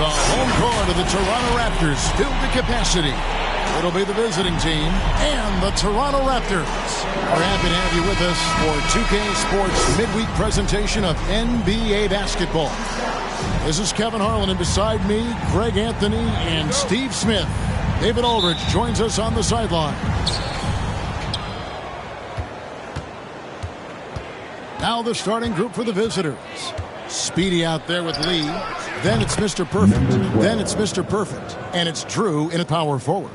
The home court of the Toronto Raptors filled to capacity. It'll be the visiting team and the Toronto Raptors. We're happy to have you with us for 2K Sports midweek presentation of NBA basketball. This is Kevin Harlan, and beside me, Greg Anthony and Steve Smith. David Aldridge joins us on the sideline. Now the starting group for the visitors. Speedy out there with Lee. Then it's Mr. Perfect. Then it's Mr. Perfect. And it's Drew in a power forward.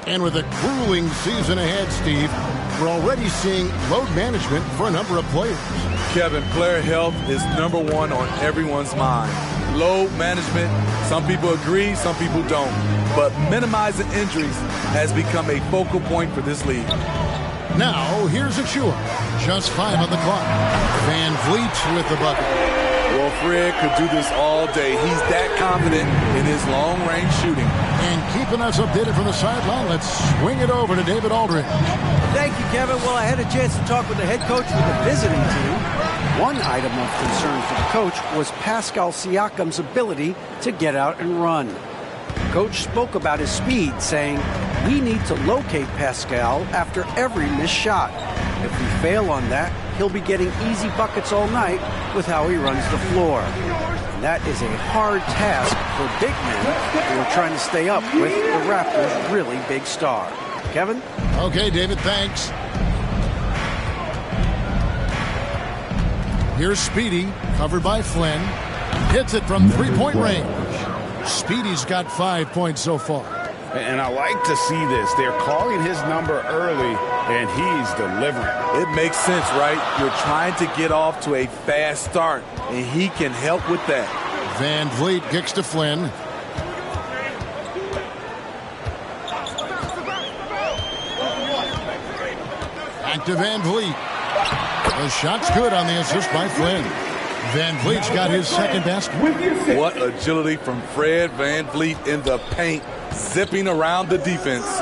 And with a grueling season ahead, Steve, we're already seeing load management for a number of players. Kevin, player health is number one on everyone's mind. Load management, some people agree, some people don't. But minimizing injuries has become a focal point for this league. Now, here's Achua. Just 5 on the clock. Van Vliet with the bucket. Well, Fred could do this all day. He's that confident in his long-range shooting. And keeping us updated from the sideline, let's swing it over to David Aldridge. Thank you, Kevin. Well, I had a chance to talk with the head coach for the visiting team. One item of concern for the coach was Pascal Siakam's ability to get out and run. The coach spoke about his speed, saying, "We need to locate Pascal after every missed shot. If we fail on that, he'll be getting easy buckets all night with how he runs the floor." And that is a hard task for big men who are trying to stay up with the Raptors' really big star. Kevin? Okay, David, thanks. Here's Speedy, covered by Flynn. Hits it from three-point range. Speedy's got 5 points so far. And I like to see this. They're calling his number early, and he's delivering. It makes sense, right? You're trying to get off to a fast start, and he can help with that. Van Vliet kicks to Flynn. Back to Van Vliet. The shot's good on the assist by Flynn. Van Vliet's got his second basket. What agility from Fred Van Vliet in the paint, zipping around the defense.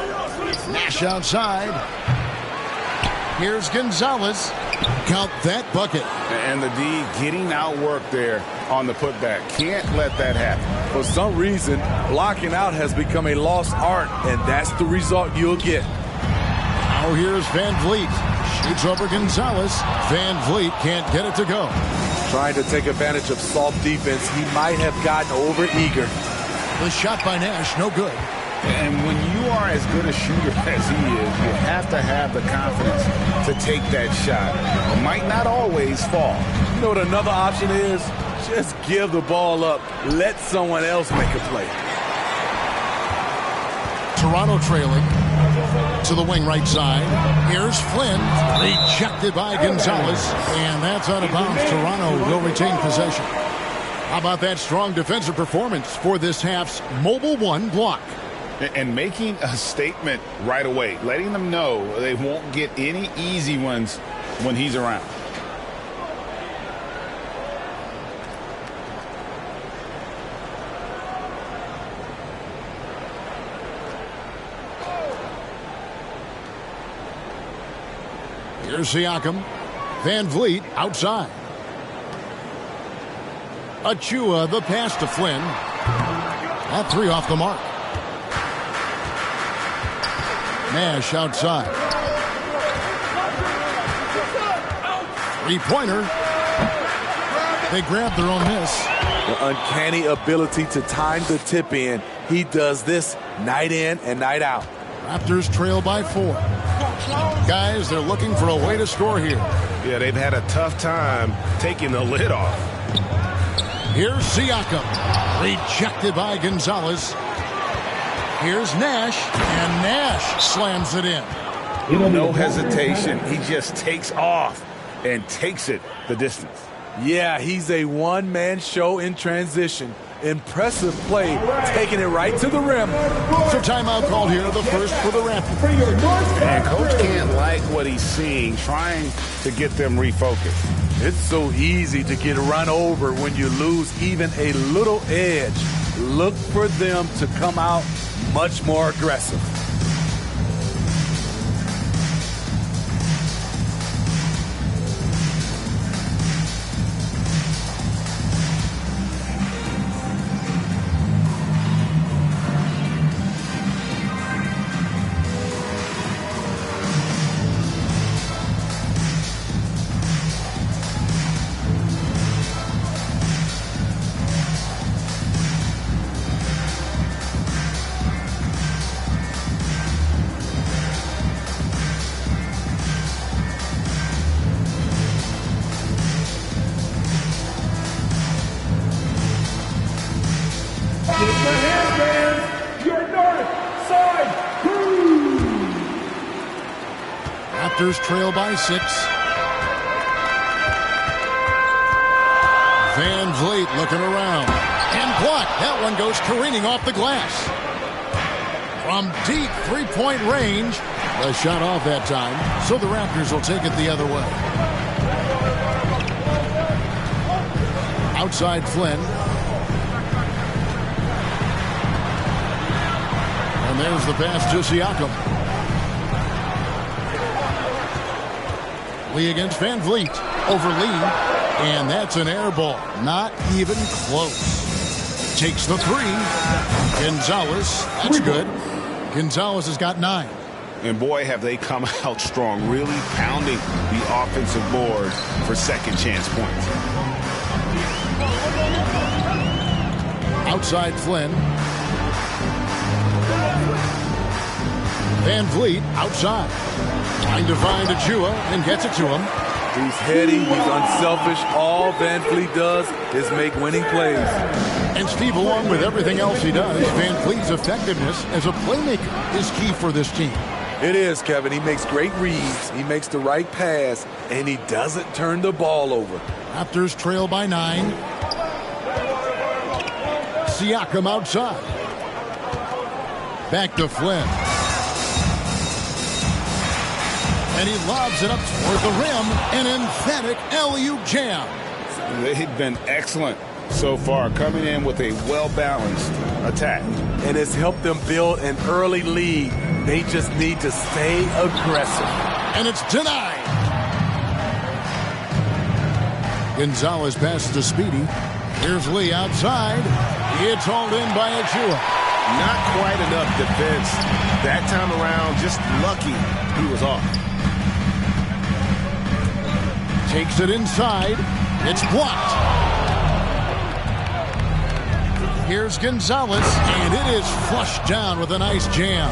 Nash outside. Here's Gonzalez. Count that bucket. And the D getting outworked there on the putback. Can't let that happen. For some reason, blocking out has become a lost art, and that's the result you'll get. Now here's Van Vliet. Shoots over Gonzalez. Van Vliet can't get it to go. Trying to take advantage of soft defense, he might have gotten over-eager. The shot by Nash, no good. And when you are as good a shooter as he is, you have to have the confidence to take that shot. It might not always fall. You know what another option is? Just give the ball up. Let someone else make a play. Toronto trailing to the wing right side. Here's Flynn. Rejected by Gonzalez. And that's out of bounds. Toronto will retain possession. How about that strong defensive performance for this half's Mobile One block? And making a statement right away, letting them know they won't get any easy ones when he's around. Here's Siakam. Van Vliet outside. Achua, the pass to Flynn. That three off the mark. Nash outside. Three-pointer. They grab their own miss. The uncanny ability to time the tip in. He does this night in and night out. Raptors trail by 4. Guys, they're looking for a way to score here. Yeah, they've had a tough time taking the lid off. Here's Siakam. Rejected by Gonzalez. Here's Nash. And Nash slams it in. No hesitation. He just takes off and takes it the distance. Yeah, he's a one-man show in transition. Impressive play, taking it right to the rim. So timeout called here, the first for the Raptors. And coach can't like what he's seeing, trying to get them refocused. It's so easy to get run over when you lose even a little edge. Look for them to come out much more aggressive. Raptors trail by 6. Van Vliet looking around. And blocked. That one goes careening off the glass. From deep three-point range. A shot off that time, so the Raptors will take it the other way. Outside Flynn. And there's the pass to Siakam. Lee against Van Vliet. Over Lee. And that's an air ball. Not even close. Takes the three. Gonzalez. That's good. Gonzalez has got 9. And boy, have they come out strong, really pounding the offensive board for second chance points. Outside Flynn. Van Vliet outside. Trying to find Achua and gets it to him. He's heady, he's unselfish. All Van Vliet does is make winning plays. And Steve, along with everything else he does, Van Vliet's effectiveness as a playmaker is key for this team. It is, Kevin. He makes great reads, he makes the right pass, and he doesn't turn the ball over. Raptors trail by 9. Siakam outside. Back to Flynn. And he lobs it up toward the rim. An emphatic alley-oop jam. They've been excellent so far, coming in with a well-balanced attack. And it's helped them build an early lead. They just need to stay aggressive. And it's denied. Gonzalez passes to Speedy. Here's Lee outside. It's hauled in by Achua. Not quite enough defense that time around. Just lucky he was off. Takes it inside. It's blocked. Here's Gonzalez, and it is flushed down with a nice jam.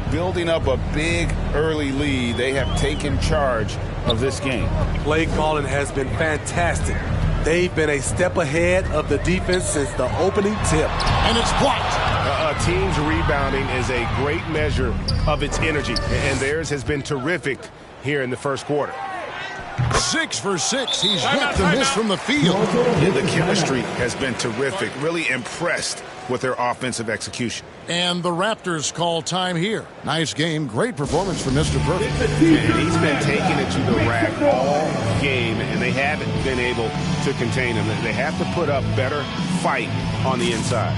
Building up a big early lead. They have taken charge of this game. Play calling has been fantastic. They've been a step ahead of the defense since the opening tip. And it's blocked. A team's rebounding is a great measure of its energy, and theirs has been terrific here in the first quarter. 6 for 6. He's yet to miss from the field. The chemistry has been terrific. Really impressed with their offensive execution. And the Raptors call time here. Nice game. Great performance from Mr. Perfect. And he's been taking it to the rack all game, and they haven't been able to contain him. They have to put up better fight on the inside.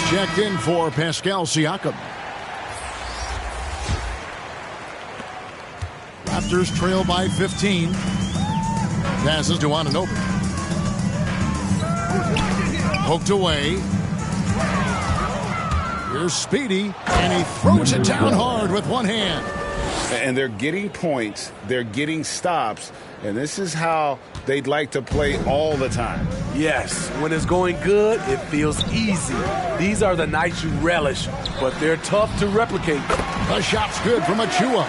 Checked in for Pascal Siakam. Raptors trail by 15. Passes to Anunoby. Poked away. Here's Speedy, and he throws it down hard with one hand. And they're getting points. They're getting stops. And this is how they'd like to play all the time. Yes, when it's going good, it feels easy. These are the nights you relish, but they're tough to replicate. The shot's good from Achua.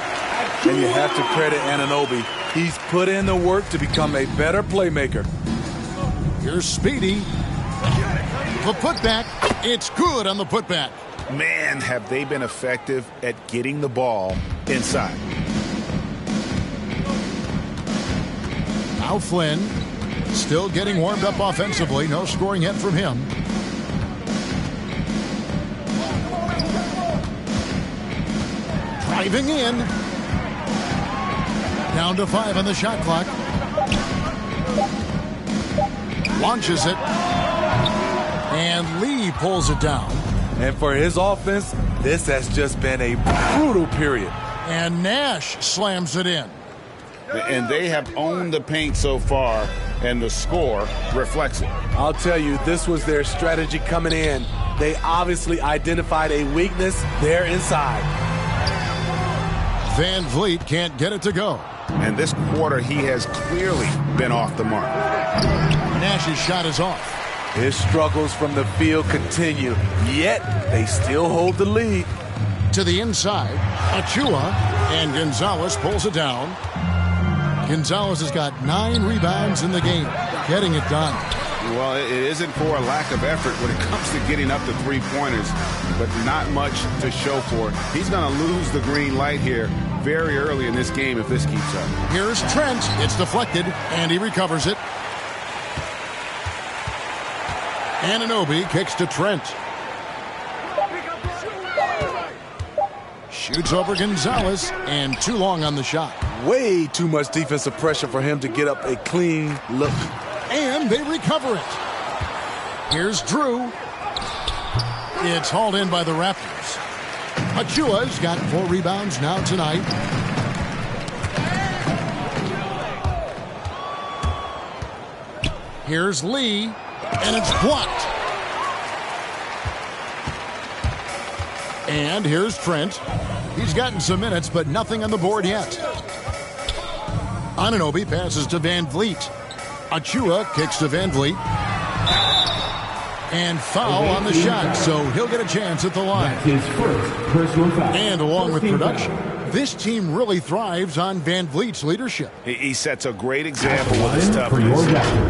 And you have to credit Anunoby. He's put in the work to become a better playmaker. Here's Speedy. The putback. It's good on the putback. Man, have they been effective at getting the ball inside. Now Flynn still getting warmed up offensively. No scoring yet from him. Driving in. Down to 5 on the shot clock. Launches it. And Lee pulls it down. And for his offense, this has just been a brutal period. And Nash slams it in. And they have owned the paint so far, and the score reflects it. I'll tell you, this was their strategy coming in. They obviously identified a weakness there inside. Van Vliet can't get it to go. And this quarter, he has clearly been off the mark. Nash's shot is off. His struggles from the field continue, yet they still hold the lead. To the inside, Achua, and Gonzalez pulls it down. Gonzalez has got 9 rebounds in the game, getting it done. Well, it isn't for a lack of effort when it comes to getting up to three-pointers, but not much to show for it. He's going to lose the green light here very early in this game if this keeps up. Here's Trent. It's deflected, and he recovers it. Anunoby kicks to Trent. Shoots over Gonzalez, and too long on the shot. Way too much defensive pressure for him to get up a clean look. And they recover it. Here's Drew. It's hauled in by the Raptors. Achua's got 4 rebounds now tonight. Here's Lee, and it's blocked. And here's Trent. He's gotten some minutes, but nothing on the board yet. Anunoby passes to Van Vliet. Achua kicks to Van Vliet. And foul on the shot, so he'll get a chance at the line. That's his first personal foul. And along with production, this team really thrives on Van Vliet's leadership. He sets a great example with his toughness,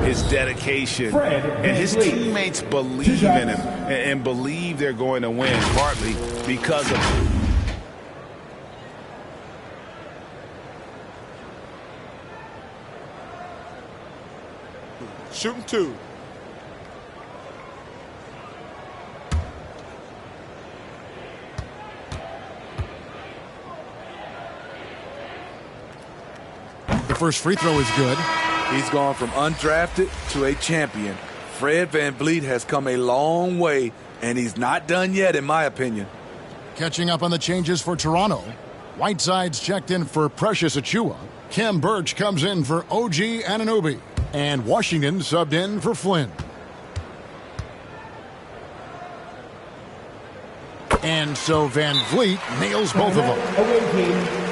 his dedication, and his teammates believe in him and believe they're going to win, partly because of him. Shooting 2. The first free throw is good. He's gone from undrafted to a champion. Fred Van Vliet has come a long way, and he's not done yet, in my opinion. Catching up on the changes for Toronto. Whiteside's checked in for Precious Achua. Khem Birch comes in for OG Anunoby. And Washington subbed in for Flynn. And so Van Vliet nails both of them.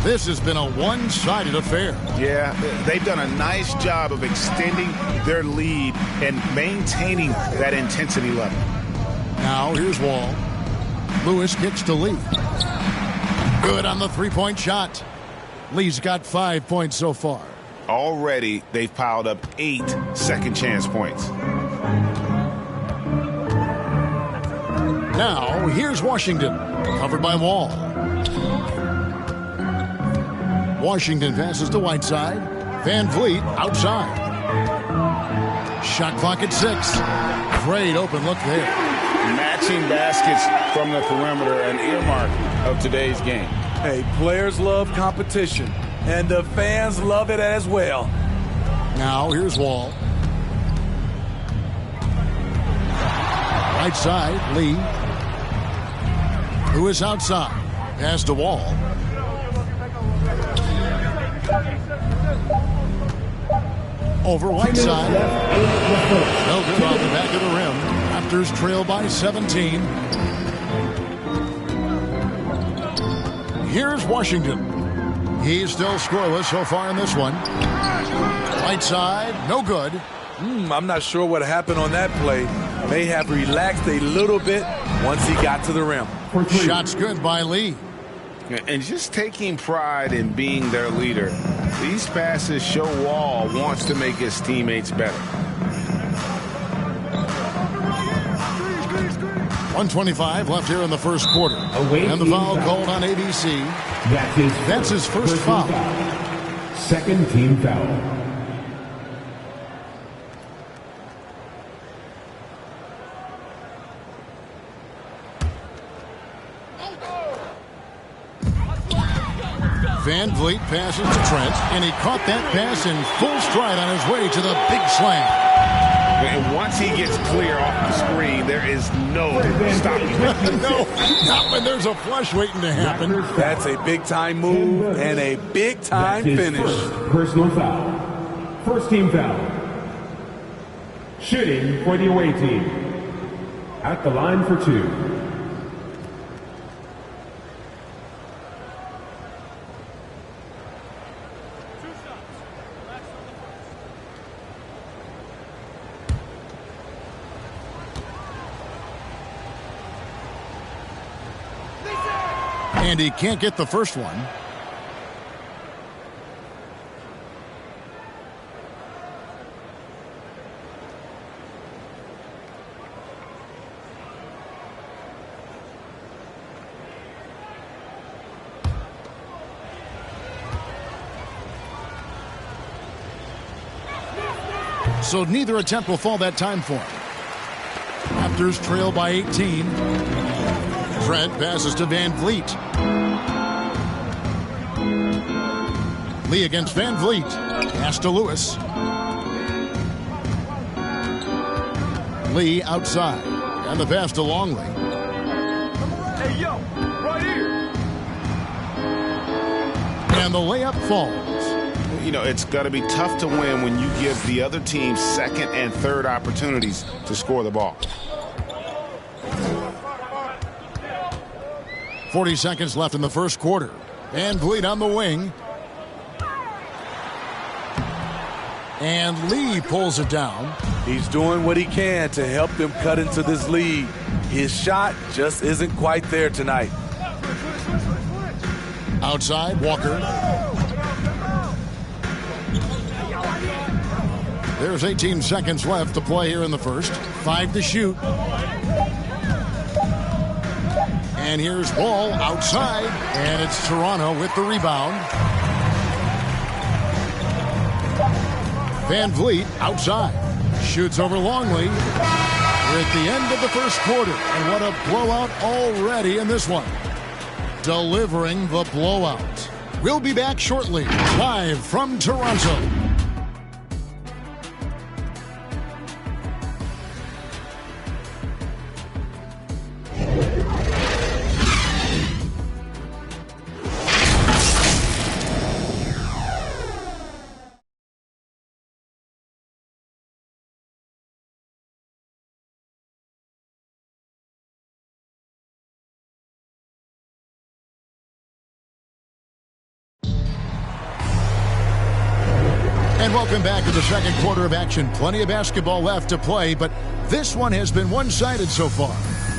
This has been a one-sided affair. Yeah, they've done a nice job of extending their lead and maintaining that intensity level. Now here's Wall. Lewis kicks to Lee. Good on the three-point shot. Lee's got 5 points so far. Already, they've piled up 8 second-chance points. Now, here's Washington, covered by Wall. Washington passes to Whiteside. Van Vliet outside. Shot clock at 6. Great open look there. Matching baskets from the perimeter, an earmark of today's game. Hey, players love competition, and the fans love it as well. Now, here's Wall. Right side, Lee. Lewis outside. Pass to Wall. Over Whiteside. No good off the back of the rim. Raptors trail by 17. Here's Washington. He's still scoreless so far in this one. Whiteside, no good. I'm not sure what happened on that play. May have relaxed a little bit once he got to the rim. Shot's good by Lee. And just taking pride in being their leader. These passes show Wall wants to make his teammates better. 1:25 left here in the first quarter. And the foul called on ABC. That's his first foul. Second team foul. Van Vliet passes to Trent, and he caught that pass in full stride on his way to the big slam. And once he gets clear off the screen, there is no stopping him. No, not when there's a flush waiting to happen. That's a big-time move and a big-time finish. First personal foul. First team foul. Shooting for the away team. At the line for two. And he can't get the first one. So neither attempt will fall that time for him. Raptors trail by 18. Trent passes to Van Vliet. Lee against Van Vliet. Pass to Lewis. Lee outside. And the pass to Longley. Hey, yo, right here. And the layup falls. You know, it's going to be tough to win when you give the other team second and third opportunities to score the ball. 40 seconds left in the first quarter. Van Vliet on the wing. And Lee pulls it down. He's doing what he can to help them cut into this lead. His shot just isn't quite there tonight. Outside, Walker. There's 18 seconds left to play here in the first. 5 to shoot. And here's Wall outside. And it's Toronto with the rebound. Van Vliet outside. Shoots over Longley. We're at the end of the first quarter. And what a blowout already in this one. Delivering the blowout. We'll be back shortly. Live from Toronto. And welcome back to the second quarter of action. Plenty of basketball left to play, but this one has been one-sided so far.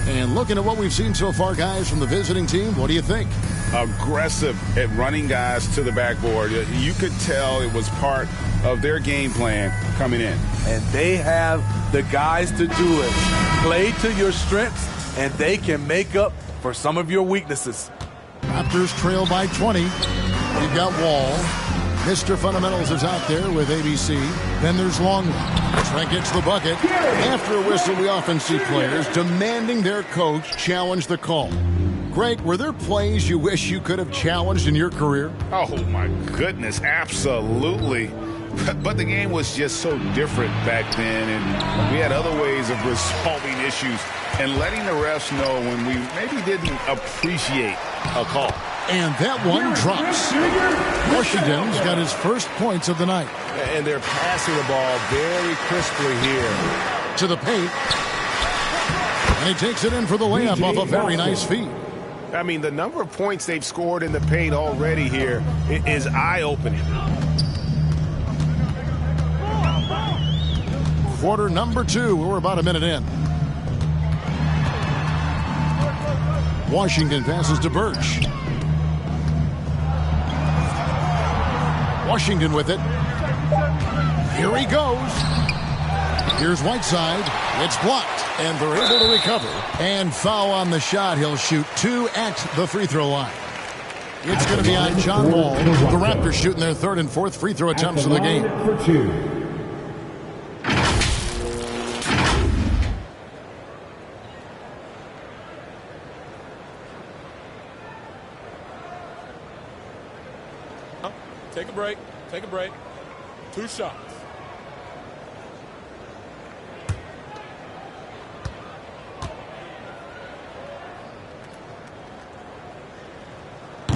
And looking at what we've seen so far, guys, from the visiting team, what do you think? Aggressive at running guys to the backboard. You could tell it was part of their game plan coming in. And they have the guys to do it. Play to your strengths, and they can make up for some of your weaknesses. Raptors trail by 20. You've got Wall. Mr. Fundamentals is out there with ABC. Then there's Longley. Trent gets the bucket. After a whistle, we often see players demanding their coach challenge the call. Greg, were there plays you wish you could have challenged in your career? Oh, my goodness, absolutely. But the game was just so different back then, and we had other ways of resolving issues and letting the refs know when we maybe didn't appreciate a call. And that one drops. Washington's got his first points of the night. And they're passing the ball very crisply here. To the paint. And he takes it in for the layup off a very nice feed. I mean, the number of points they've scored in the paint already here is eye-opening. Quarter number 2. We're about a minute in. Washington passes to Birch. Washington with it. Here he goes. Here's Whiteside. It's blocked, and they're able to recover. And foul on the shot. He'll shoot 2 at the free throw line. It's going to be on John Wall. The Raptors shooting their 3rd and 4th free throw attempts of the game. For 2. Take a break. Take a break. 2 shots.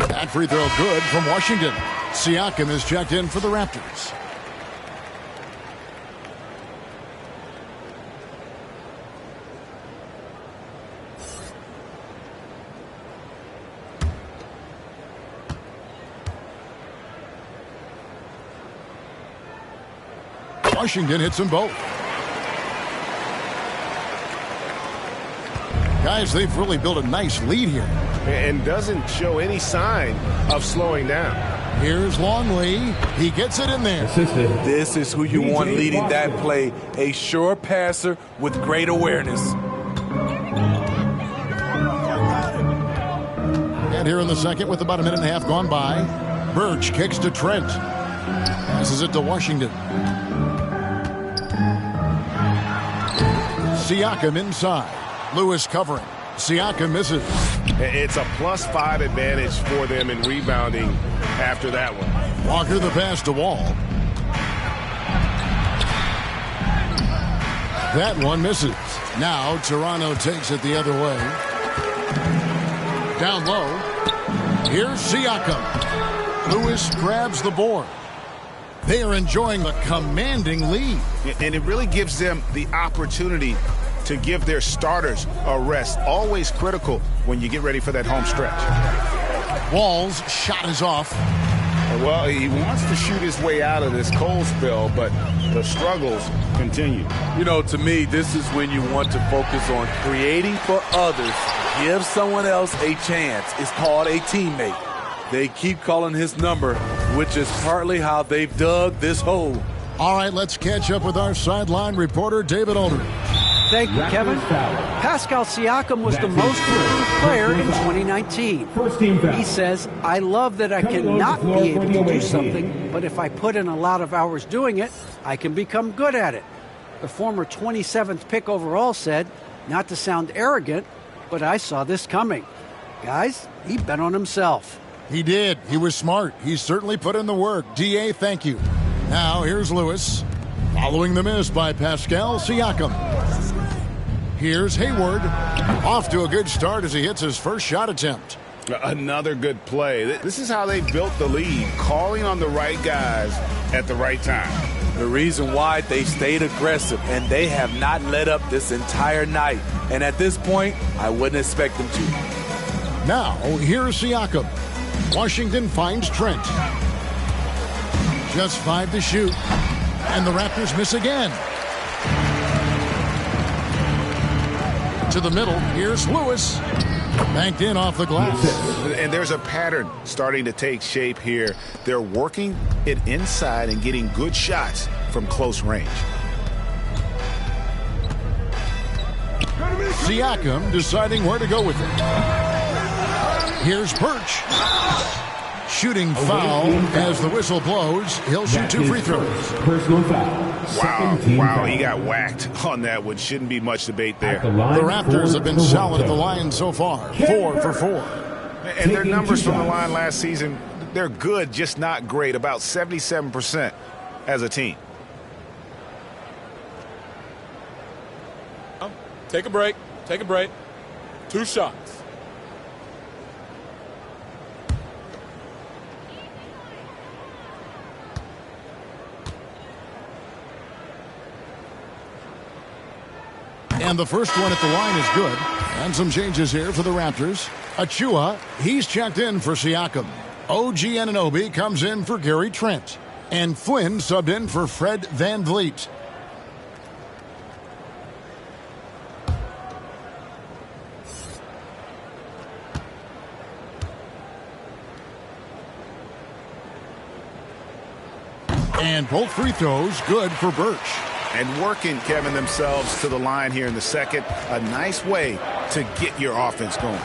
That free throw good from Washington. Siakam is checked in for the Raptors. Washington hits them both. Guys, they've really built a nice lead here. And doesn't show any sign of slowing down. Here's Longley. He gets it in there. This is who you want leading that play. A sure passer with great awareness. And here in the second with about a minute and a half gone by. Birch kicks to Trent. Passes it to Washington. Siakam inside. Lewis covering. Siakam misses. It's a +5 advantage for them in rebounding after that one. Walker the pass to Wall. That one misses. Now Toronto takes it the other way. Down low. Here's Siakam. Lewis grabs the board. They are enjoying a commanding lead. And it really gives them the opportunity to give their starters a rest. Always critical when you get ready for that home stretch. Wall's shot is off. Well, he wants to shoot his way out of this cold spell, but the struggles continue. You know, to me, this is when you want to focus on creating for others. Give someone else a chance. It's called a teammate. They keep calling his number, which is partly how they've dug this hole. All right, let's catch up with our sideline reporter, David Aldridge. Thank you, Kevin. Pascal Siakam was the most improved player in 2019. He says, I love that I cannot be able to do something, but if I put in a lot of hours doing it, I can become good at it. The former 27th pick overall said, not to sound arrogant, but I saw this coming. Guys, he bet on himself. He did. He was smart. He certainly put in the work. D.A., thank you. Now, here's Lewis. Following the miss by Pascal Siakam. Here's Hayward. Off to a good start as he hits his first shot attempt. Another good play. This is how they built the lead, calling on the right guys at the right time. The reason why they stayed aggressive, and they have not let up this entire night. And at this point, I wouldn't expect them to. Now, here's Siakam. Washington finds Trent. Just 5 to shoot. And the Raptors miss again. To the middle. Here's Lewis. Banked in off the glass. And there's a pattern starting to take shape here. They're working it inside and getting good shots from close range. Siakam deciding where to go with it. Here's Birch. Shooting foul as the whistle blows. He'll shoot 2 free throws. Personal foul. Wow, he got whacked on that one. Shouldn't be much debate there. The Raptors have been solid at the line so far. 4 for 4. And their numbers from the line last season, they're good, just not great. About 77% as a team. Take a break. Take a break. 2 shots. And the first one at the line is good. And some changes here for the Raptors. Achua, he's checked in for Siakam. OG Anunoby comes in for Gary Trent. And Flynn subbed in for Fred VanVleet. And both free throws good for Birch. And working, Kevin, themselves to the line here in the second. A nice way to get your offense going.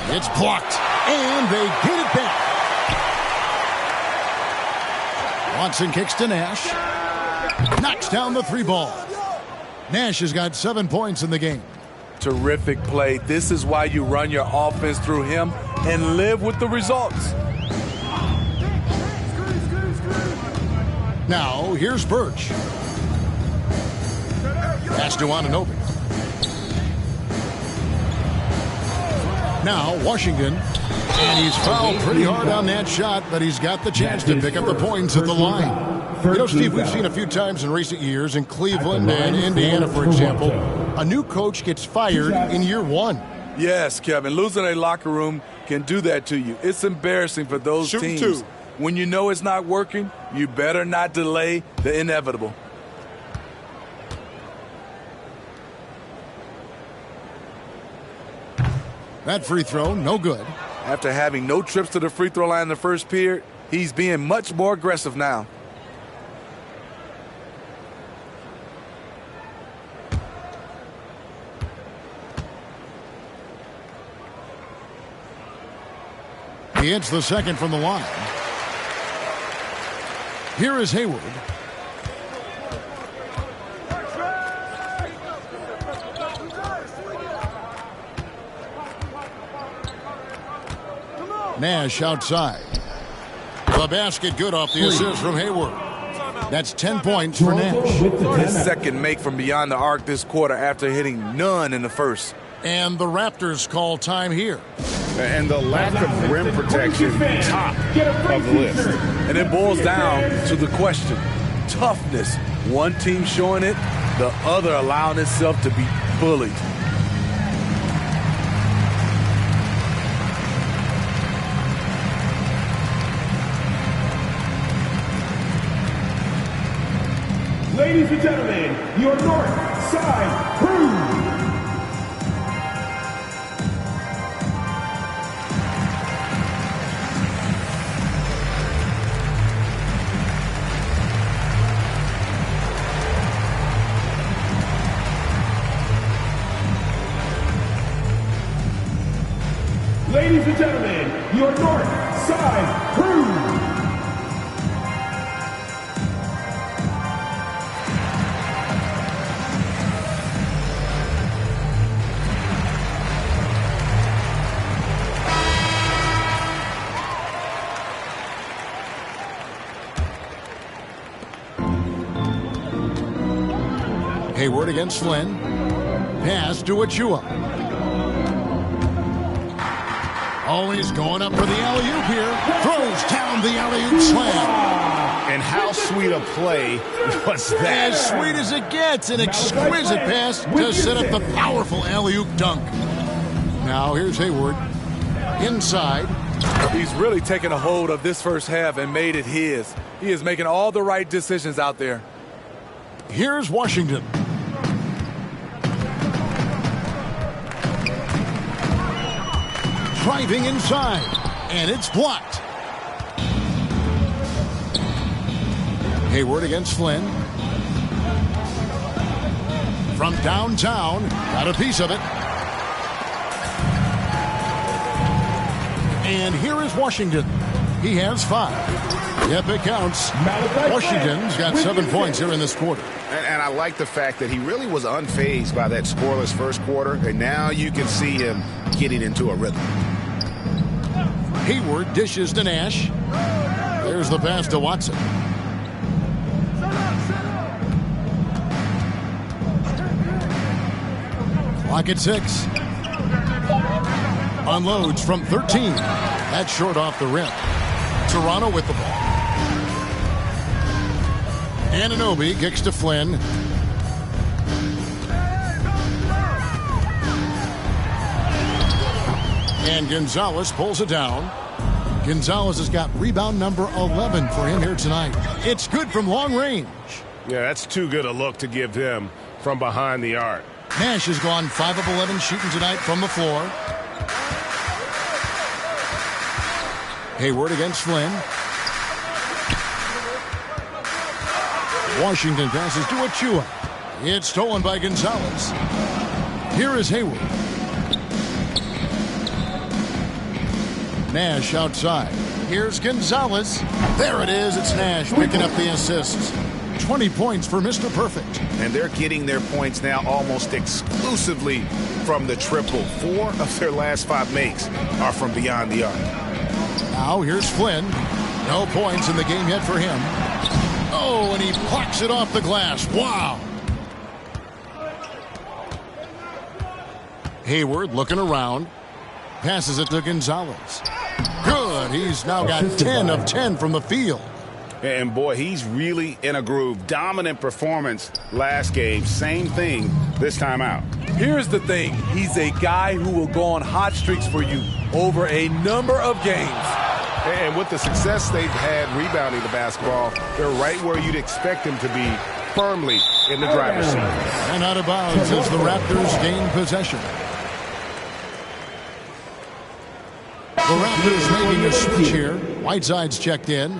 It's blocked. And they get it back. Watson kicks to Nash. Knocks down the 3 ball. Nash has got 7 points in the game. Terrific play. This is why you run your offense through him and live with the results. Now, here's Birch. Pass to Anunoby. Now, Washington. And he's fouled pretty hard on that shot, but he's got the chance to pick up the points at the line. You know, Steve, we've seen a few times in recent years in Cleveland and Indiana, for example, a new coach gets fired in year 1. Yes, Kevin. Losing a locker room can do that to you. It's embarrassing for those teams. When you know it's not working, you better not delay the inevitable. That free throw, no good. After having no trips to the free throw line in the first period, he's being much more aggressive now. He hits the second from the line. Here is Hayward. Nash outside. The basket good off the assist from Hayward. That's 10 points for Nash. His second make from beyond the arc this quarter after hitting none in the first. And the Raptors call time here. And the lack of rim protection, top of the list. And it boils down to the question. Toughness. One team showing it, the other allowing itself to be bullied. Ladies and gentlemen, your North Side Crew. Ladies and gentlemen, your North Side Crew. Hayward against Flynn. Pass to Achua. Oh, he's going up for the alley-oop here. Throws down the alley-oop slam. And how sweet a play was that? As sweet as it gets. An exquisite pass to set up the powerful alley-oop dunk. Now here's Hayward. Inside. He's really taken a hold of this first half and made it his. He is making all the right decisions out there. Here's Washington. Driving inside, and it's blocked. Hayward against Flynn. From downtown, got a piece of it. And here is Washington. He has 5. Yep, it counts. Washington's got 7 points here in this quarter. And I like the fact that he really was unfazed by that scoreless first quarter, and now you can see him getting into a rhythm. Hayward dishes to Nash. Here's the pass to Watson. Clock at 6. Unloads from 13. That's short off the rim. Toronto with the ball. Anunoby kicks to Flynn. And Gonzalez pulls it down. Gonzalez has got rebound number 11 for him here tonight. It's good from long range. Yeah, that's too good a look to give him from behind the arc. Nash has gone 5 of 11 shooting tonight from the floor. Hayward against Flynn. Washington passes to Achua. It's stolen by Gonzalez. Here is Hayward. Nash outside. Here's Gonzalez. There it is. It's Nash picking up the assists. 20 points for Mr. Perfect. And they're getting their points now almost exclusively from the triple. 4 of their last 5 makes are from beyond the arc. Now here's Flynn. No points in the game yet for him. Oh, and he plucks it off the glass. Wow. Hayward looking around. Passes it to Gonzalez. Good. He's now got 10 of 10 from the field. And boy, he's really in a groove. Dominant performance last game. Same thing this time out. Here's the thing. He's a guy who will go on hot streaks for you over a number of games. And with the success they've had rebounding the basketball, they're right where you'd expect them to be, firmly in the driver's seat. And out of bounds as the Raptors gain possession. The Raptors making a switch here. Whiteside's checked in.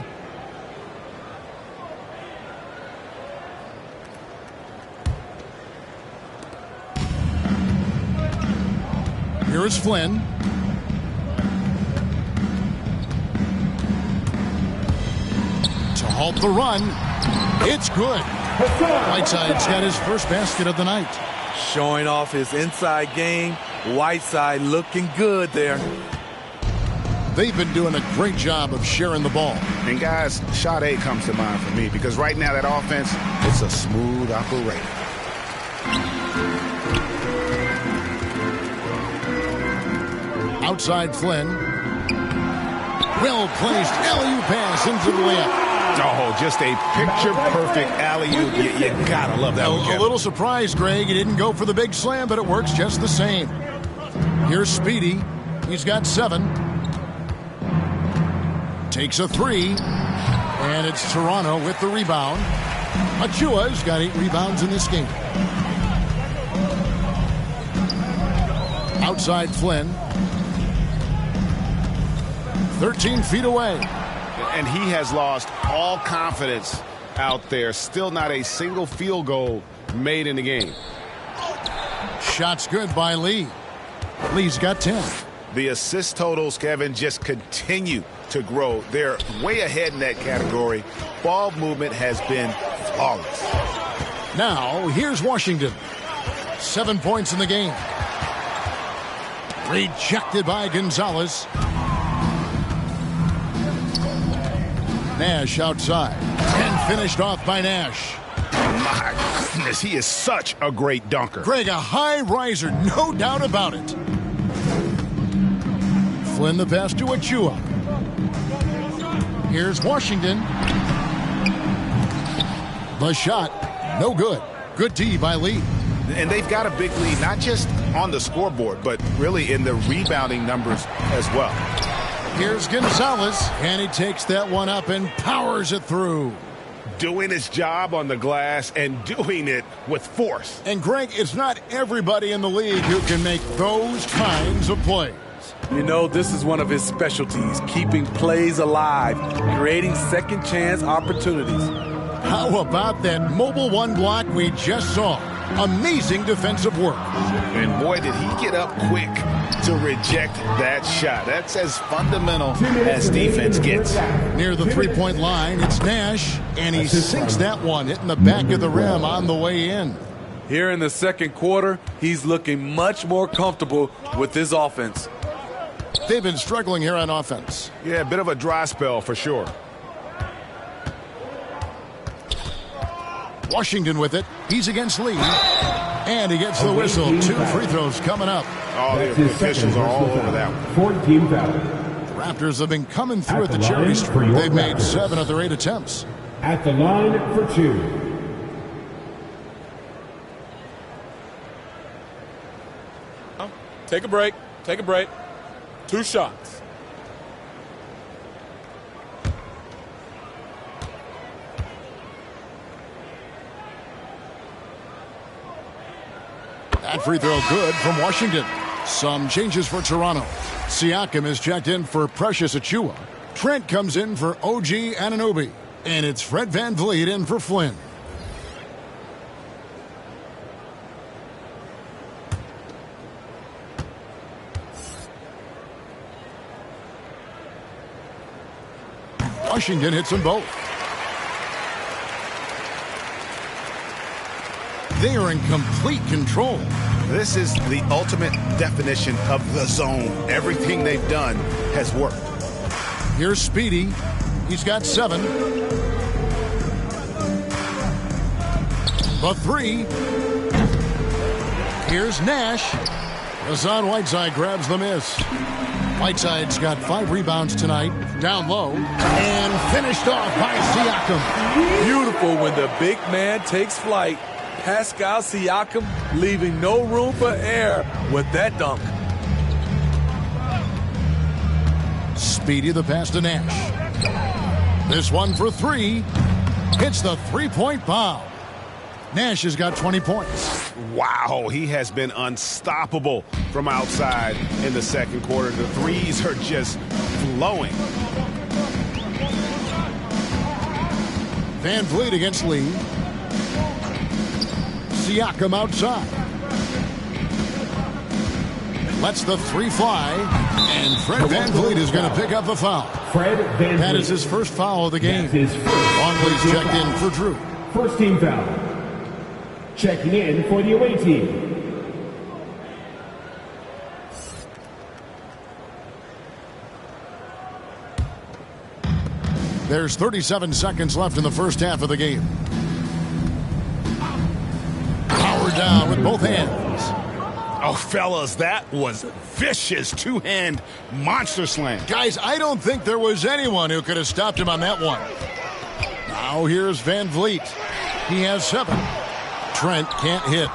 Here is Flynn. To halt the run. It's good. Whiteside's got his first basket of the night. Showing off his inside game. Whiteside looking good there. They've been doing a great job of sharing the ball. And guys, Sade comes to mind for me because right now that offense, it's a smooth operation. Outside Flynn. Well placed alley-oop pass into the layup. Oh, just a picture-perfect alley-oop. You gotta love that one. A little surprise, Greg. He didn't go for the big slam, but it works just the same. Here's Speedy. He's got 7. Takes a 3. And it's Toronto with the rebound. Achua's got 8 rebounds in this game. Outside Flynn. 13 feet away. And he has lost all confidence out there. Still not a single field goal made in the game. Shots good by Lee. Lee's got 10. The assist totals, Kevin, just continue to grow. They're way ahead in that category. Ball movement has been flawless. Now, here's Washington. 7 points in the game. Rejected by Gonzalez. Nash outside. And finished off by Nash. My goodness, he is such a great dunker. Greg, a high riser, no doubt about it. Flynn the pass to Achua. Here's Washington. The shot, no good. Good D by Lee. And they've got a big lead, not just on the scoreboard, but really in the rebounding numbers as well. Here's Gonzalez, and he takes that one up and powers it through. Doing his job on the glass and doing it with force. And Greg, it's not everybody in the league who can make those kinds of plays. You know, this is one of his specialties, keeping plays alive, creating second chance opportunities. How about that mobile one block we just saw? Amazing defensive work. And boy, did he get up quick to reject that shot. That's as fundamental as defense gets. Near the three-point line, it's Nash, and he sinks that one, hitting the back of the rim on the way in. Here in the second quarter, he's looking much more comfortable with his offense. They've been struggling here on offense. Yeah, a bit of a dry spell for sure. Washington with it. He's against Lee. And he gets the whistle. 2 free throws coming up. Oh, the officials are all over that one. 14 foul. Raptors have been coming through at the charity stripe. They've made 7 of their 8 attempts. At the line for 2. Take a break. Take a break. 2 shots. That free throw good from Washington. Some changes for Toronto. Siakam is checked in for Precious Achiuwa. Trent comes in for OG Anunoby. And it's Fred VanVleet in for Flynn. Washington hits them both. They are in complete control. This is the ultimate definition of the zone. Everything they've done has worked. Here's Speedy. He's got 7. The 3. Here's Nash. Hassan Whiteside grabs the miss. Whiteside's got 5 rebounds tonight. Down low. And finished off by Siakam. Beautiful when the big man takes flight. Pascal Siakam leaving no room for error with that dunk. Speedy the pass to Nash. This one for 3. Hits the 3-point bomb. Nash has got 20 points. Wow, he has been unstoppable from outside in the second quarter. The threes are just flowing. VanVleet against Lee. Siakam outside. Lets the 3 fly. And Fred VanVleet is going to pick up the foul. Fred VanVleet. That is his first foul of the game. Longley's checked in for Drew. First team foul. Checking in for the away team. There's 37 seconds left in the first half of the game. Power down with both hands. Oh, fellas, that was vicious 2-hand monster slam. Guys, I don't think there was anyone who could have stopped him on that one. Now here's VanVleet. He has 7. Trent can't hit.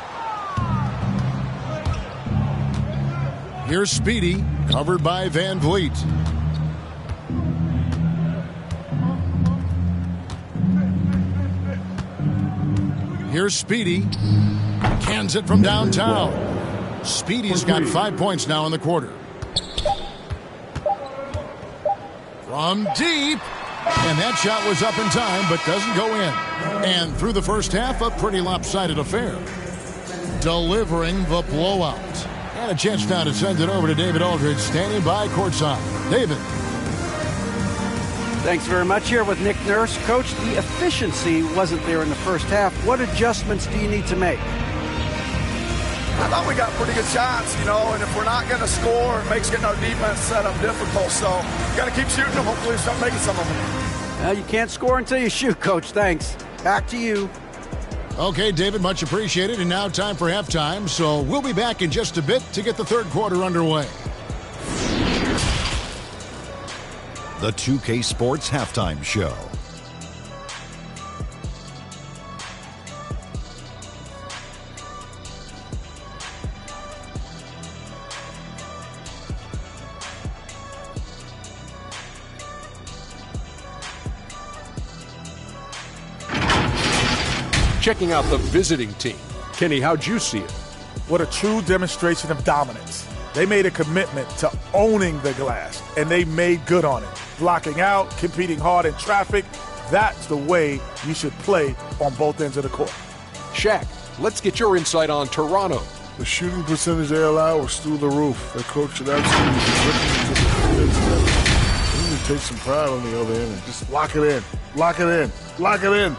Here's Speedy, covered by VanVleet. Here's Speedy. Cans it from downtown. Speedy's got 5 points now in the quarter. From deep. And that shot was up in time, but doesn't go in. And through the first half, a pretty lopsided affair. Delivering the blowout. And a chance now to send it over to David Aldridge, standing by courtside. David. Thanks very much. Here with Nick Nurse. Coach, the efficiency wasn't there in the first half. What adjustments do you need to make? I thought we got pretty good shots, and if we're not going to score, it makes getting our defense set up difficult. So got to keep shooting them. Hopefully start making some of them. You can't score until you shoot, Coach. Thanks. Back to you. Okay, David, much appreciated. And now time for halftime. So we'll be back in just a bit to get the third quarter underway. The 2K Sports Halftime Show. Checking out the visiting team. Kenny, how'd you see it? What a true demonstration of dominance. They made a commitment to owning the glass, and they made good on it. Blocking out, competing hard in traffic, that's the way you should play on both ends of the court. Shaq, let's get your insight on Toronto. The shooting percentage they allow was through the roof. Their coach should absolutely be ripping into the field together. They need to take some pride on the other end and just lock it in. Lock it in. Lock it in.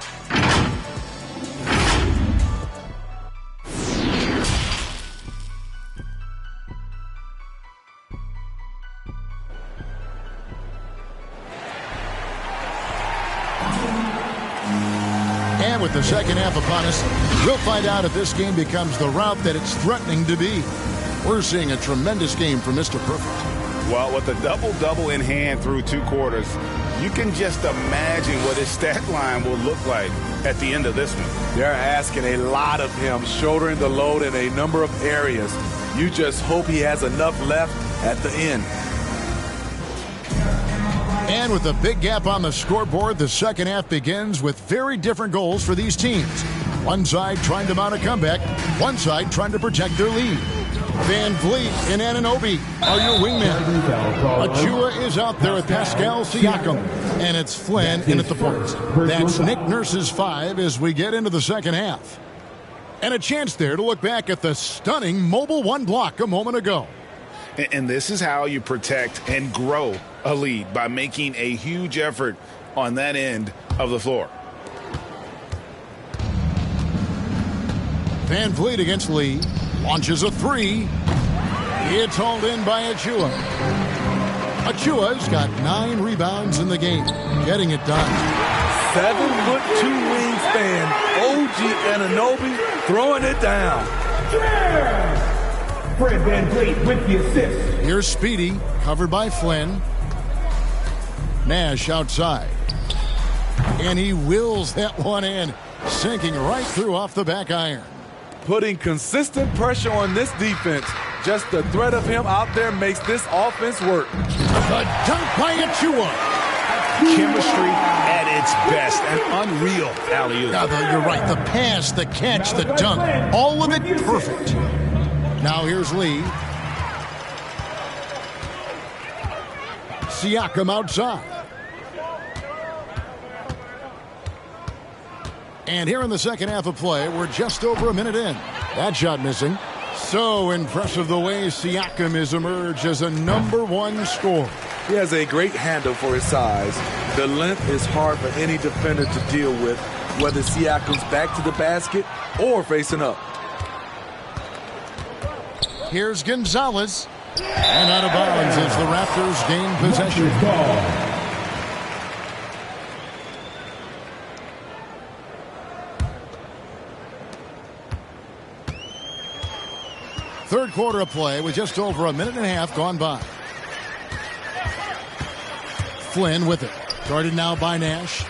with the second half upon us, we'll find out if this game becomes the rout that it's threatening to be. We're seeing a tremendous game from Mr. Perfect. Well, with a double-double in hand through 2 quarters, you can just imagine what his stat line will look like at the end of this one. They're asking a lot of him, shouldering the load in a number of areas. You just hope he has enough left at the end. And with a big gap on the scoreboard, the second half begins with very different goals for these teams. One side trying to mount a comeback, one side trying to protect their lead. Van Vliet and Anunoby are your wingmen. Achua is out there with Pascal Siakam. And it's Flynn in at the point. That's Nick Nurse's 5 as we get into the second half. And a chance there to look back at the stunning Mobile 1 block a moment ago. And this is how you protect and grow a lead, by making a huge effort on that end of the floor. Van Vliet against Lee. Launches a 3. It's hauled in by Achua. Achua's got 9 rebounds in the game. Getting it done. 7'2" wingspan. OG Anunoby throwing it down. Fred Van Vliet with the assist. Here's Speedy, covered by Flynn. Nash outside. And he wills that one in, sinking right through off the back iron. Putting consistent pressure on this defense. Just the threat of him out there makes this offense work. The dunk by Achua. Chemistry at its best. An unreal alley-oop. You're right. The pass, the catch, the dunk. All of it perfect. Now here's Lee. Siakam outside. And here in the second half of play, we're just over a minute in. That shot missing. So impressive the way Siakam has emerged as a #1 scorer. He has a great handle for his size. The length is hard for any defender to deal with, whether Siakam's back to the basket or facing up. Here's Gonzalez. And out of bounds as the Raptors gain possession. Third quarter of play with just over a minute and a half gone by. Flynn with it. Guarded now by Nash.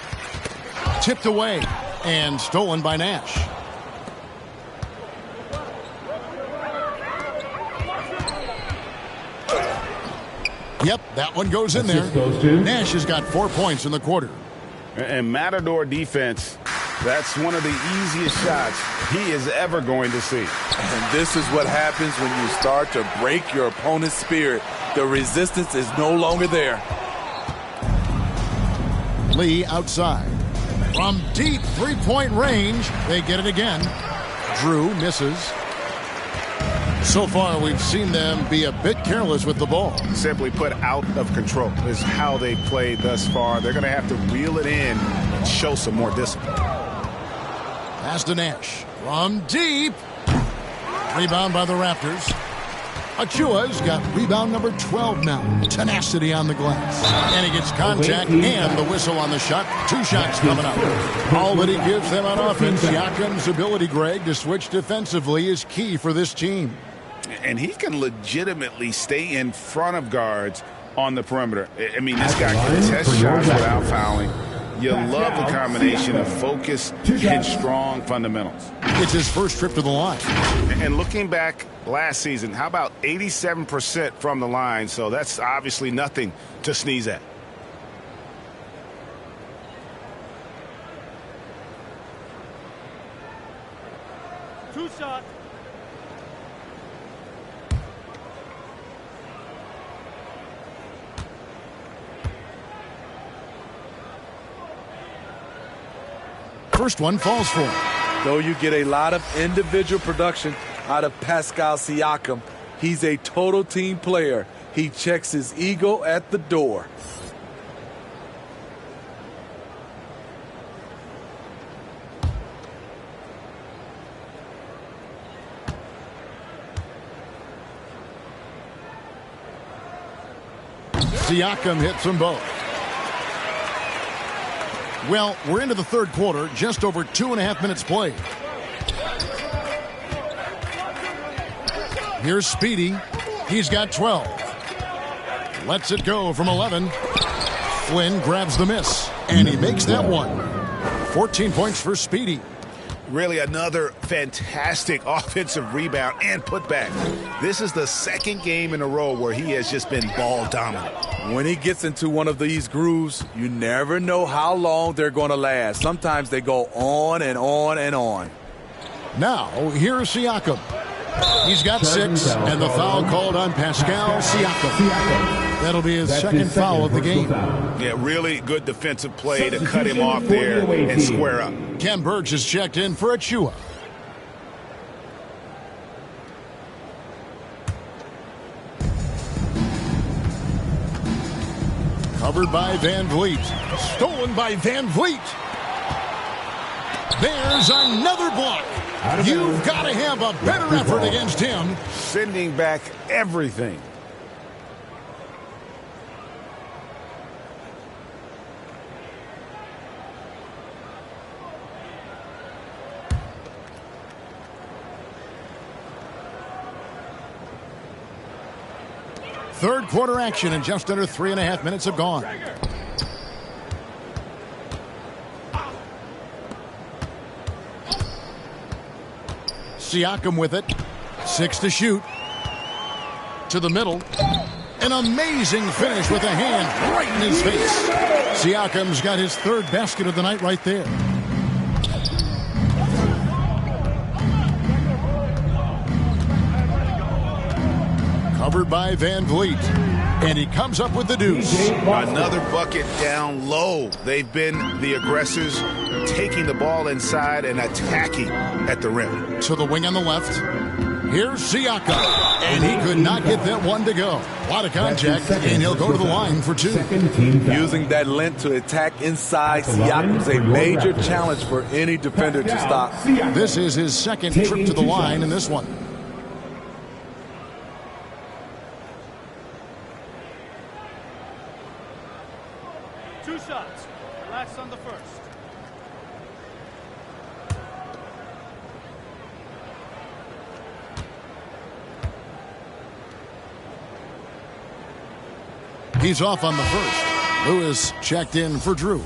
Tipped away and stolen by Nash. Yep, that one goes in there. Nash has got 4 points in the quarter. And Matador defense, that's one of the easiest shots he is ever going to see. And this is what happens when you start to break your opponent's spirit. The resistance is no longer there. Lee outside. From deep three-point range, they get it again. Drew misses. So far, we've seen them be a bit careless with the ball. Simply put, out of control is how they played thus far. They're going to have to reel it in and show some more discipline. Pass to Nash. From deep. Rebound by the Raptors. Achua's got rebound number 12 now. Tenacity on the glass. And he gets contact and the whistle on the shot. 2 shots coming up. All that he gives them on offense. Siakam's ability, Greg, to switch defensively is key for this team. And he can legitimately stay in front of guards on the perimeter. I mean, this guy can test shots without fouling. You love the combination of focus and strong fundamentals. It's his first trip to the line. And looking back last season, how about 87% from the line? So that's obviously nothing to sneeze at. Two shots. First one falls for him. Though you get a lot of individual production out of Pascal Siakam, he's a total team player. He checks his ego at the door. Siakam hits them both. Well, we're into the third quarter, just over 2.5 minutes played. Here's Speedy. He's got 12. Lets it go from 11. Flynn grabs the miss, and he makes that one. 14 points for Speedy. Really another fantastic offensive rebound and putback. This is the second game in a row where he has just been ball dominant. When he gets into one of these grooves, you never know how long they're going to last. Sometimes they go on and on and on. Now, here's Siakam. He's got 6, and the foul called on Pascal Siakam. That'll be his second foul of the game. Yeah, really good defensive play to cut him off there and square up. Ken Burge has checked in for Achua. Covered by Van Vliet. Stolen by Van Vliet. There's another block. You've got to have a better effort against him. Sending back everything. Third quarter action, and just under 3.5 minutes have gone. Siakam with it. 6 to shoot. To the middle. An amazing finish with a hand right in his face. Siakam's got his third basket of the night right there. Covered by Van Vliet. And he comes up with the deuce. Another bucket down low. They've been the aggressors, taking the ball inside and attacking at the rim. To the wing on the left. Here's Siakam. And he could not get that one to go. A lot of contact, and he'll go to the line for 2. Using that length to attack inside Siakam's a major challenge for any defender to stop. This is his second trip to the line in this one. Two shots. Relax on the first. He's off on the first. Lewis checked in for Drew.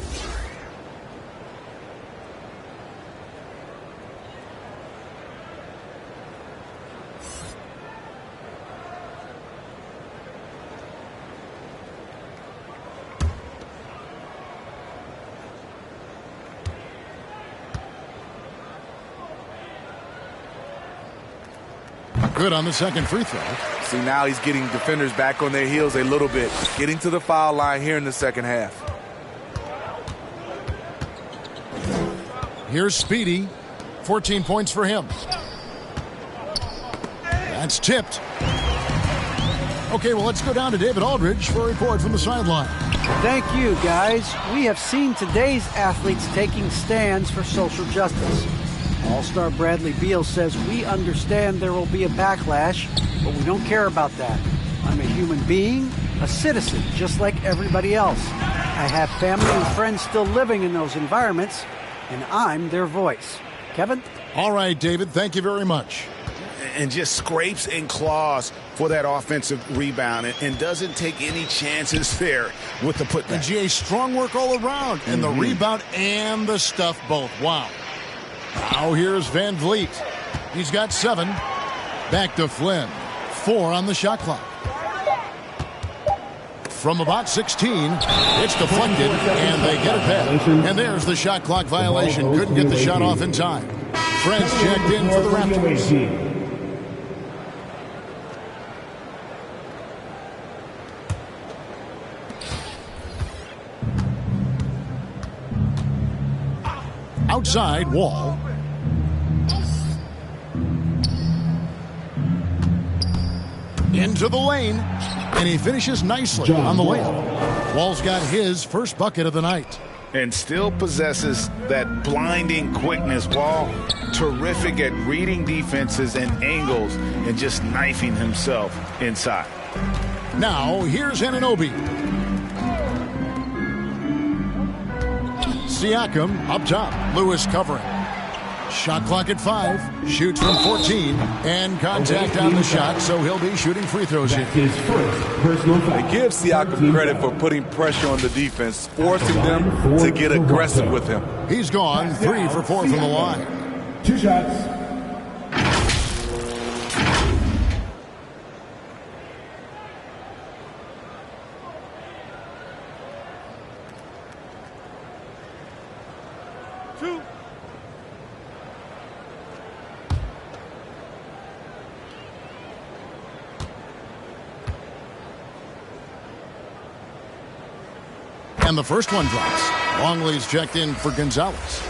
Good on the second free throw. See, now he's getting defenders back on their heels a little bit. Getting to the foul line here in the second half. Here's Speedy. 14 points for him. That's tipped. Okay, well, let's go down to David Aldridge for a report from the sideline. Thank you, guys. We have seen today's athletes taking stands for social justice. All-Star Bradley Beal says, we understand there will be a backlash, but we don't care about that. I'm a human being, a citizen, just like everybody else. I have family and friends still living in those environments, and I'm their voice. Kevin? All right, David, thank you very much. And just scrapes and claws for that offensive rebound and doesn't take any chances there with the putback. And GA, strong work all around, and the rebound and the stuff both. Wow. Now here's Van Vliet. He's got 7. Back to Flynn. 4 on the shot clock. From about 16, it's deflected, and they get it back. And there's the shot clock violation. Couldn't get the shot off in time. Fred's checked in for the Raptors. Outside, Wall. Into the lane, and he finishes nicely on the layup. Wall's got his first bucket of the night. And still possesses that blinding quickness. Wall, terrific at reading defenses and angles and just knifing himself inside. Now, here's Anunoby. Siakam up top. Lewis covering. Shot clock at 5. Shoots from 14. And contact on the shot, so he'll be shooting free throws here. They give Siakam credit for putting pressure on the defense, forcing them to get aggressive with him. He's gone 3 for 4 from the line. 2 shots. And the first one drops. Longley's checked in for Gonzalez.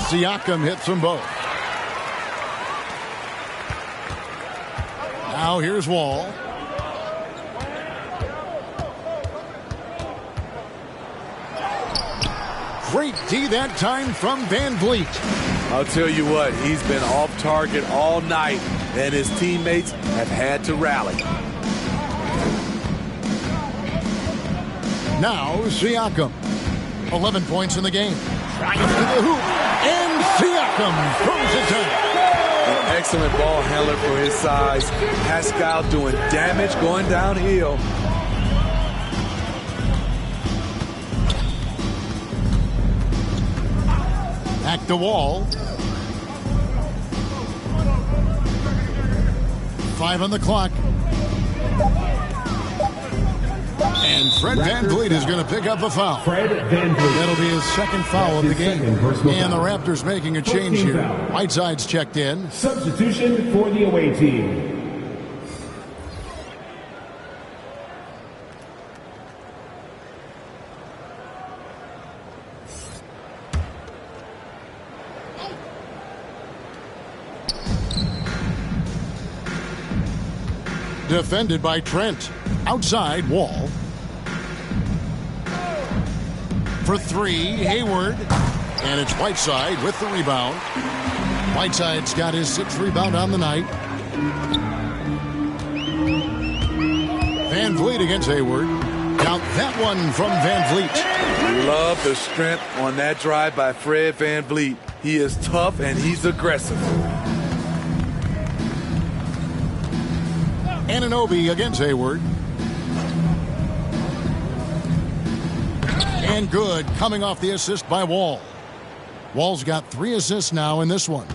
Siakam hits them both. Now here's Wall. Great D that time from Van Vliet. I'll tell you what, he's been off target all night, and his teammates have had to rally. Now Siakam. 11 points in the game. Trying to the hoop. And Siakam throws it down. An excellent ball handler for his size. Pascal doing damage going downhill. Back to Wall. 5 on the clock. And Fred Van Vliet is going to pick up a foul. Fred Van Vliet. That'll be his second foul of the game. And the Raptors making a change here. Whiteside's checked in. Substitution for the away team. Defended by Trent. Outside, Wall. For 3, Hayward. And it's Whiteside with the rebound. Whiteside's got his 6th rebound on the night. Van Vliet against Hayward. Count that one from Van Vliet. Love the strength on that drive by Fred Van Vliet. He is tough and he's aggressive. Anunoby against Hayward. And good, coming off the assist by Wall. Wall's got 3 assists now in this one.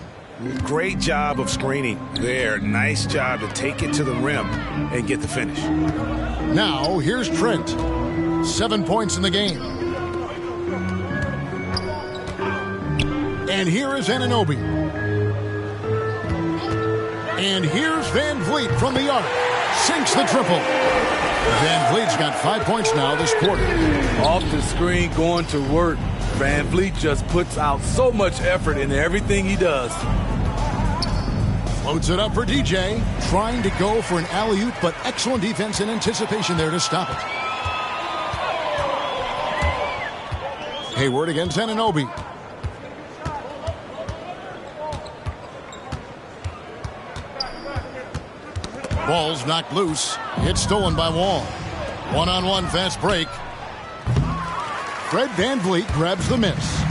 Great job of screening there. Nice job to take it to the rim and get the finish. Now, here's Trent. 7 points in the game. And here is Anunoby. And here's Van Vliet from the arc. Sinks the triple. Van Vliet's got 5 points now this quarter. Off the screen, going to work. Van Vliet just puts out so much effort in everything he does. Floats it up for DJ. Trying to go for an alley-oop, but excellent defense and anticipation there to stop it. Hayward against Anunoby. Ball's knocked loose. It's stolen by Wall. One-on-one fast break. Fred Van Vliet grabs the miss.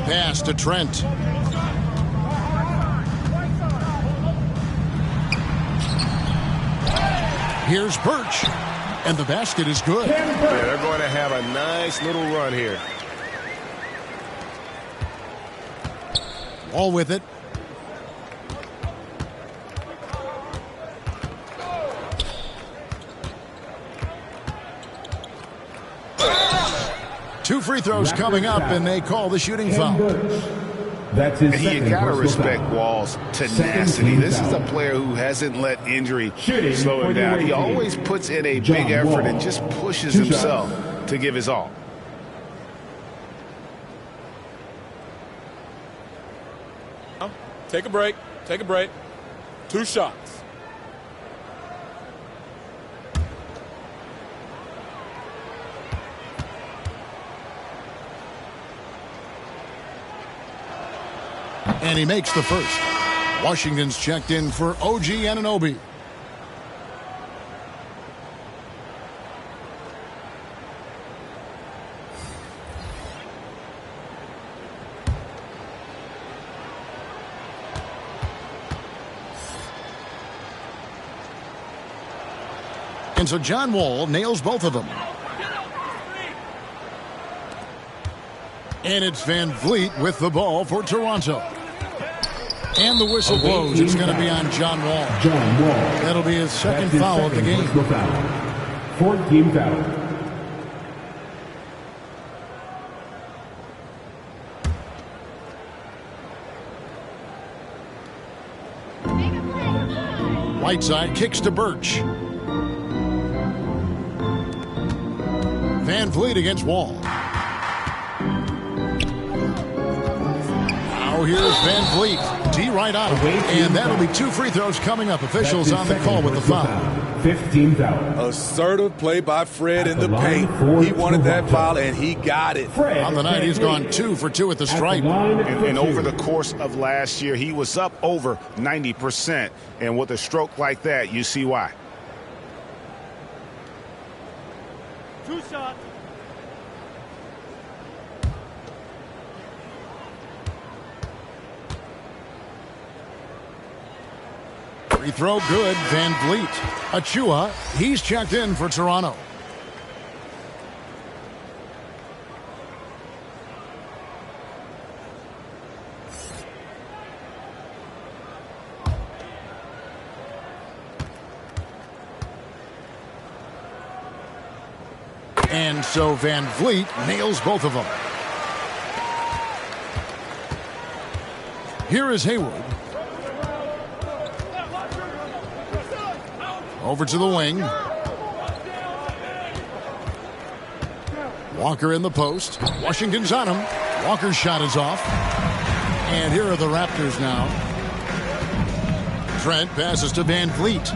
Pass to Trent. Here's Birch. And the basket is good. Yeah, they're going to have a nice little run here. Wall with it. Two free throws coming up, and they call the shooting foul. That's his second. You got to respect foul. Wall's tenacity. This is a player who hasn't let injury slow him down. He always puts in a big effort and just pushes himself to give his all. Take a break. Take a break. 2 shots. And he makes the first. Washington's checked in for OG Anunoby. And so John Wall nails both of them. And it's Van Vliet with the ball for Toronto. And the whistle blows. It's going to be on John Wall. That'll be his second foul of the game. Fourth team foul. Whiteside kicks to Birch. Van Vliet against Wall. Now here's Van Vliet. D right on him. And that'll be 2 free throws coming up. Officials on the call with the foul. 15 foul. Assertive play by Fred in the paint. He wanted that foul, and he got it. On the night, he's gone 2 for 2 at the stripe. And over the course of last year, he was up over 90%. And with a stroke like that, you see why. 2 shots. Free throw good. Van Vliet. Achua, he's checked in for Toronto. And so Van Vliet nails both of them. Here is Hayward. Over to the wing. Walker in the post. Washington's on him. Walker's shot is off. And here are the Raptors now. Trent passes to Van Vliet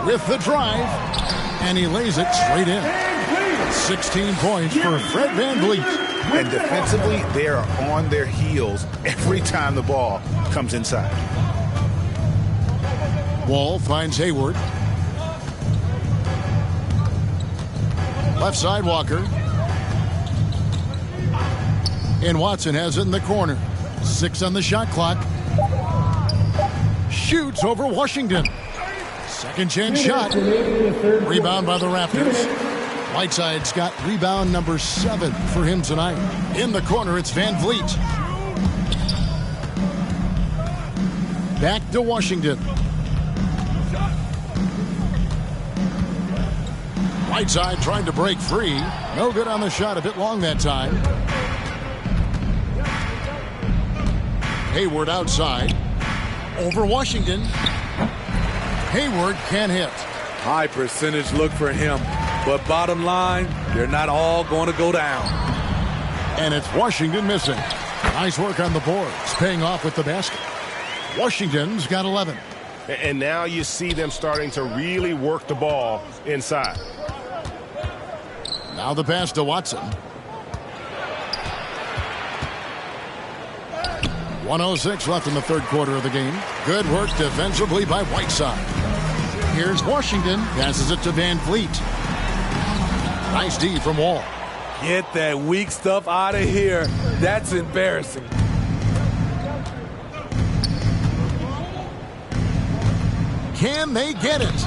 with the drive. And he lays it straight in. 16 points for Fred Van Vliet. And defensively, they are on their heels every time the ball comes inside. Wall finds Hayward. Left side, Walker. And Watson has it in the corner. 6 on the shot clock. Shoots over Washington. Second chance shot. Rebound by the Raptors. Whiteside's got rebound number 7 for him tonight. In the corner, it's Van Vliet. Back to Washington. Whiteside trying to break free. No good on the shot. A bit long that time. Hayward outside. Over Washington. Hayward can't hit. High percentage look for him. But bottom line, they're not all going to go down. And it's Washington missing. Nice work on the boards. Paying off with the basket. Washington's got 11. And now you see them starting to really work the ball inside. Now the pass to Watson. 1:06 left in the third quarter of the game. Good work defensively by Whiteside. Here's Washington. Passes it to Van Vliet. Nice D from Wall. Get that weak stuff out of here. That's embarrassing. Can they get it?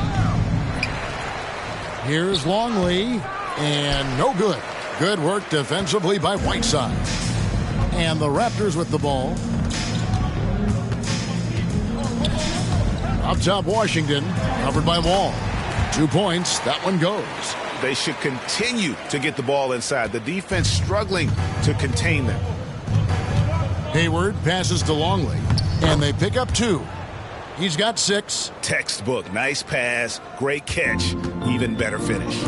Here's Longley. And no good. Good work defensively by Whiteside. And the Raptors with the ball. Up top, Washington. Covered by Wall. 2 points. That one goes. They should continue to get the ball inside. The defense struggling to contain them. Hayward passes to Longley. And they pick up 2. He's got 6. Textbook. Nice pass. Great catch. Even better finish.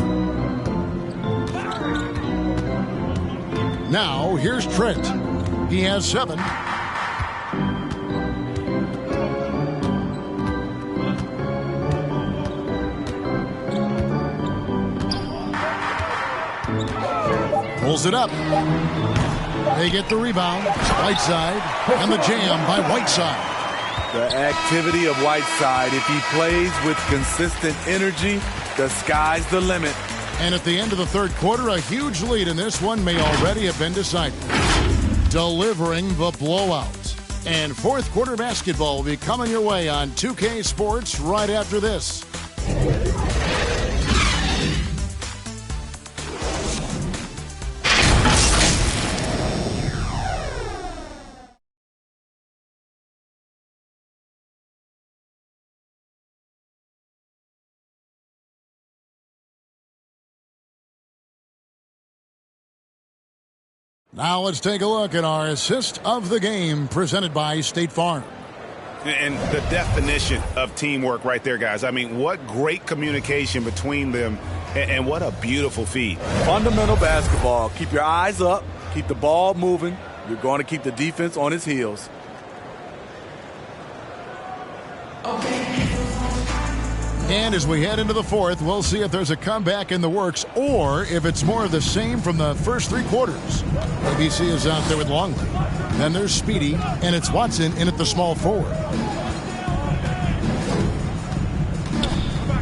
Now, here's Trent. He has 7. Pulls it up. They get the rebound. Whiteside. And the jam by Whiteside. The activity of Whiteside, if he plays with consistent energy, the sky's the limit. And at the end of the third quarter, a huge lead in this one may already have been decided. Delivering the blowout. And fourth quarter basketball will be coming your way on 2K Sports right after this. Now let's take a look at our assist of the game presented by State Farm. And the definition of teamwork right there, guys. I mean, what great communication between them, and what a beautiful feed. Fundamental basketball. Keep your eyes up. Keep the ball moving. You're going to keep the defense on its heels. And as we head into the fourth, we'll see if there's a comeback in the works or if it's more of the same from the first three quarters. ABC is out there with Longley. Then there's Speedy, and it's Watson in at the small forward.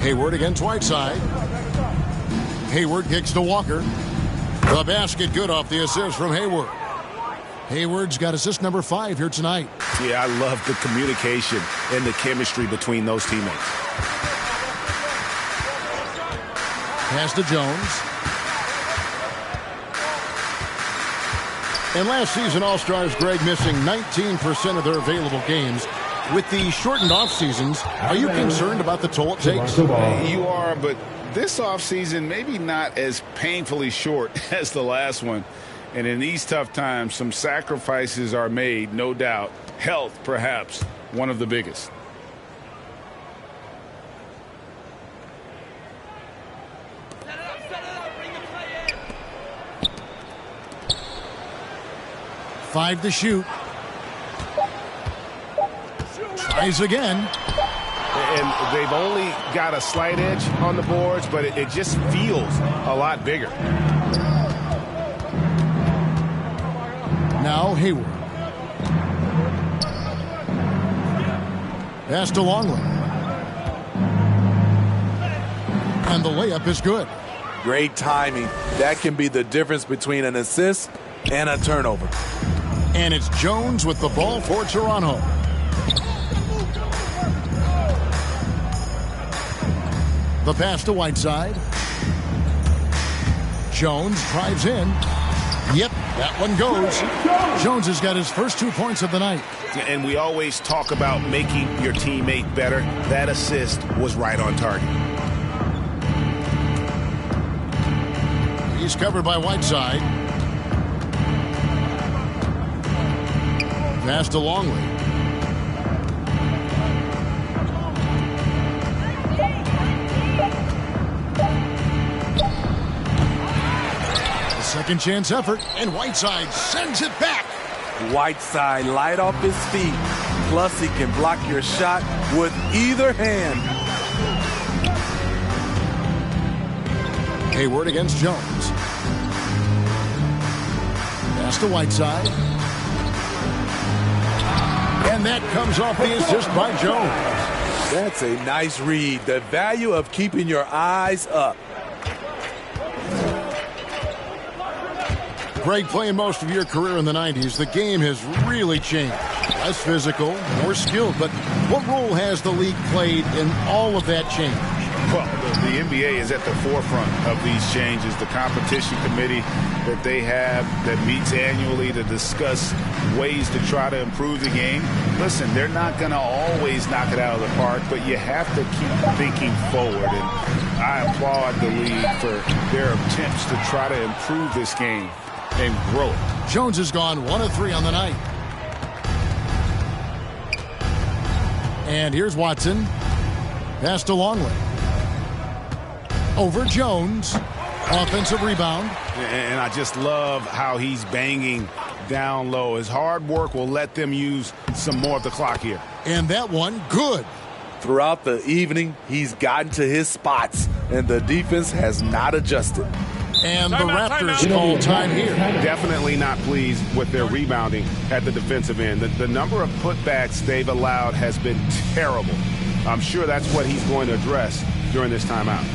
Hayward against Whiteside. Hayward kicks to Walker. The basket good off the assist from Hayward. Hayward's got assist number 5 here tonight. Yeah, I love the communication and the chemistry between those teammates. Pass to Jones. And last season, All-Stars, Greg, missing 19% of their available games. With the shortened off seasons, are you concerned about the toll it takes? You are, but this offseason maybe not as painfully short as the last one. And in these tough times, some sacrifices are made, no doubt. Health, perhaps, one of the biggest. Five to shoot. Tries again. And they've only got a slight edge on the boards, but it just feels a lot bigger. Now Hayward. Pass to Longley. And the layup is good. Great timing. That can be the difference between an assist and a turnover. And it's Jones with the ball for Toronto. The pass to Whiteside. Jones drives in. Yep, that one goes. Jones has got his first 2 points of the night. And we always talk about making your teammate better. That assist was right on target. He's covered by Whiteside. Pass to Longley. A second chance effort, and Whiteside sends it back. Whiteside light off his feet. Plus, he can block your shot with either hand. Hayward against Jones. Pass to Whiteside. And that comes off the assist by Jones. That's a nice read. The value of keeping your eyes up. Greg, playing most of your career in the 90s, the game has really changed. Less physical, more skilled. But what role has the league played in all of that change? Well, the NBA is at the forefront of these changes. The competition committee that they have that meets annually to discuss ways to try to improve the game. Listen, they're not going to always knock it out of the park, but you have to keep thinking forward. And I applaud the league for their attempts to try to improve this game and grow it. Jones has gone 1 of 3 on the night. And here's Watson. Pass to Longley. Over Jones. Offensive rebound. And I just love how he's banging down low. His hard work will let them use some more of the clock here. And that one, good. Throughout the evening, he's gotten to his spots, and the defense has not adjusted. And the Raptors call time here. Definitely not pleased with their rebounding at the defensive end. The number of putbacks they've allowed has been terrible. I'm sure that's what he's going to address during this timeout.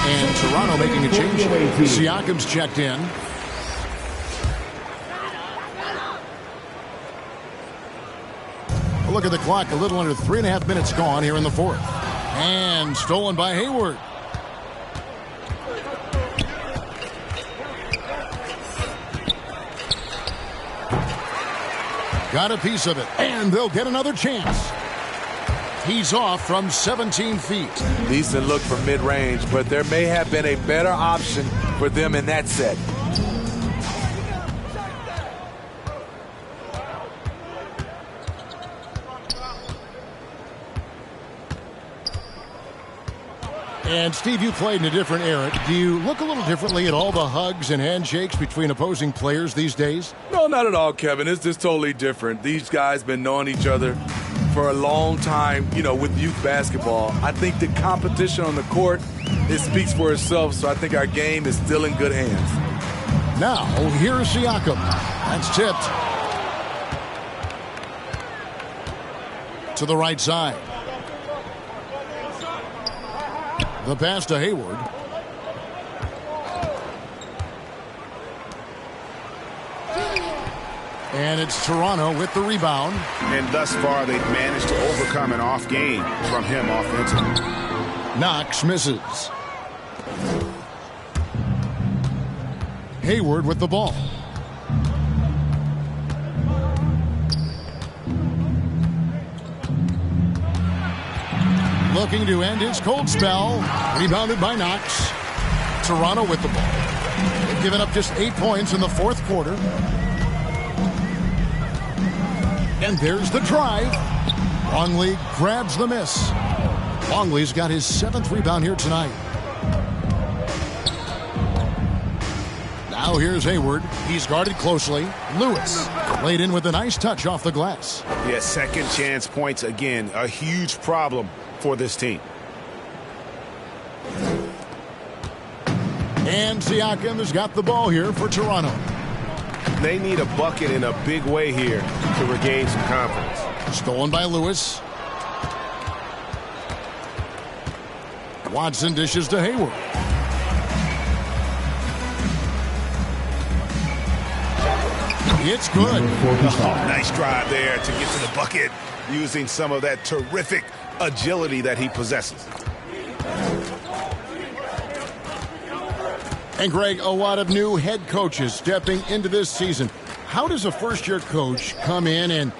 And Toronto making a change. Siakam's checked in. Look at the clock. A little under 3.5 minutes gone here in the fourth. And stolen by Hayward. Got a piece of it. And they'll get another chance. He's off from 17 feet. Decent look from mid-range, but there may have been a better option for them in that set. And, Steve, you played in a different era. Do you look a little differently at all the hugs and handshakes between opposing players these days? No, not at all, Kevin. It's just totally different. These guys been knowing each other for a long time, you know, with youth basketball. I think the competition on the court, it speaks for itself, so I think our game is still in good hands. Now, here's Siakam. That's tipped. To the right side. The pass to Hayward. And it's Toronto with the rebound. And thus far, they've managed to overcome an off game from him offensively. Knox misses. Hayward with the ball. Looking to end his cold spell. Rebounded by Knox. Toronto with the ball. They've given up just 8 points in the fourth quarter. And there's the drive. Longley grabs the miss. Longley's got his 7th rebound here tonight. Now here's Hayward. He's guarded closely. Lewis laid in with a nice touch off the glass. Yeah, second chance points again. A huge problem for this team. And Siakam has got the ball here for Toronto. They need a bucket in a big way here to regain some confidence. Stolen by Lewis. Watson dishes to Hayward. It's good. Oh, nice drive there to get to the bucket using some of that terrific agility that he possesses. And Greg, a lot of new head coaches stepping into this season. How does a first-year coach come in and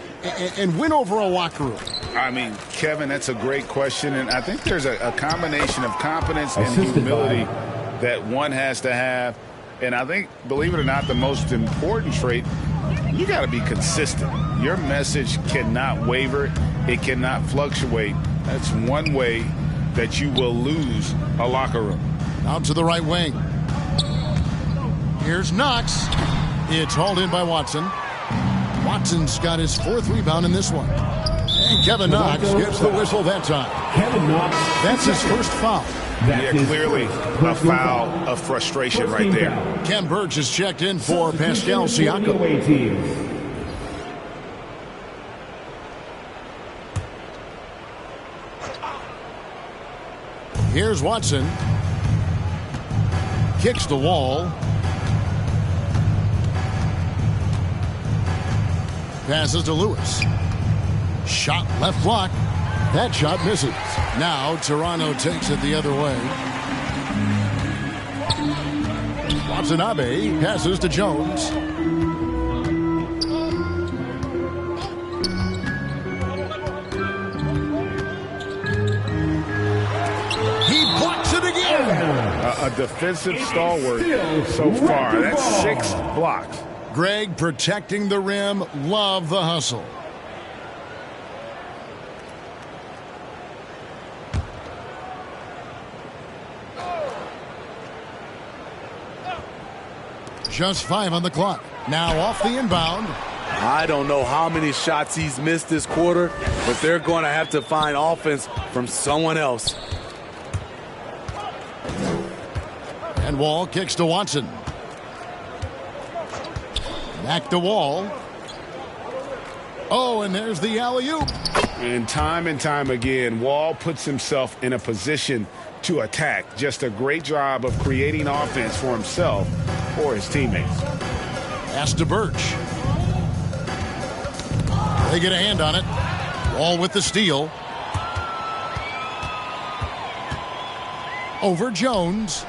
win over a locker room? I mean, Kevin, that's a great question. And I think there's a combination of confidence and humility that one has to have. And I think, believe it or not, the most important trait, you got to be consistent. Your message cannot waver. It cannot fluctuate. That's one way that you will lose a locker room. Out to the right wing. Here's Knox. It's hauled in by Watson. Watson's got his 4th rebound in this one. And Kevin Knox gets the whistle that time. Kevin Knox. That's his first foul. Yeah, clearly a foul of frustration right there. Ken Burge is checked in for Pascal Siakam. Here's Watson. Kicks the wall. Passes to Lewis. Shot left block. That shot misses. Now Toronto takes it the other way. Watanabe passes to Jones. He blocks it again. A defensive stalwart so far. That's 6 blocks. Greg protecting the rim. Love the hustle. Just 5 on the clock. Now off the inbound. I don't know how many shots he's missed this quarter, but they're going to have to find offense from someone else. And Wall kicks to Watson. Back to Wall. Oh, and there's the alley-oop. And time again, Wall puts himself in a position to attack. Just a great job of creating offense for himself or his teammates. Pass to Birch. They get a hand on it. Wall with the steal. Over Jones.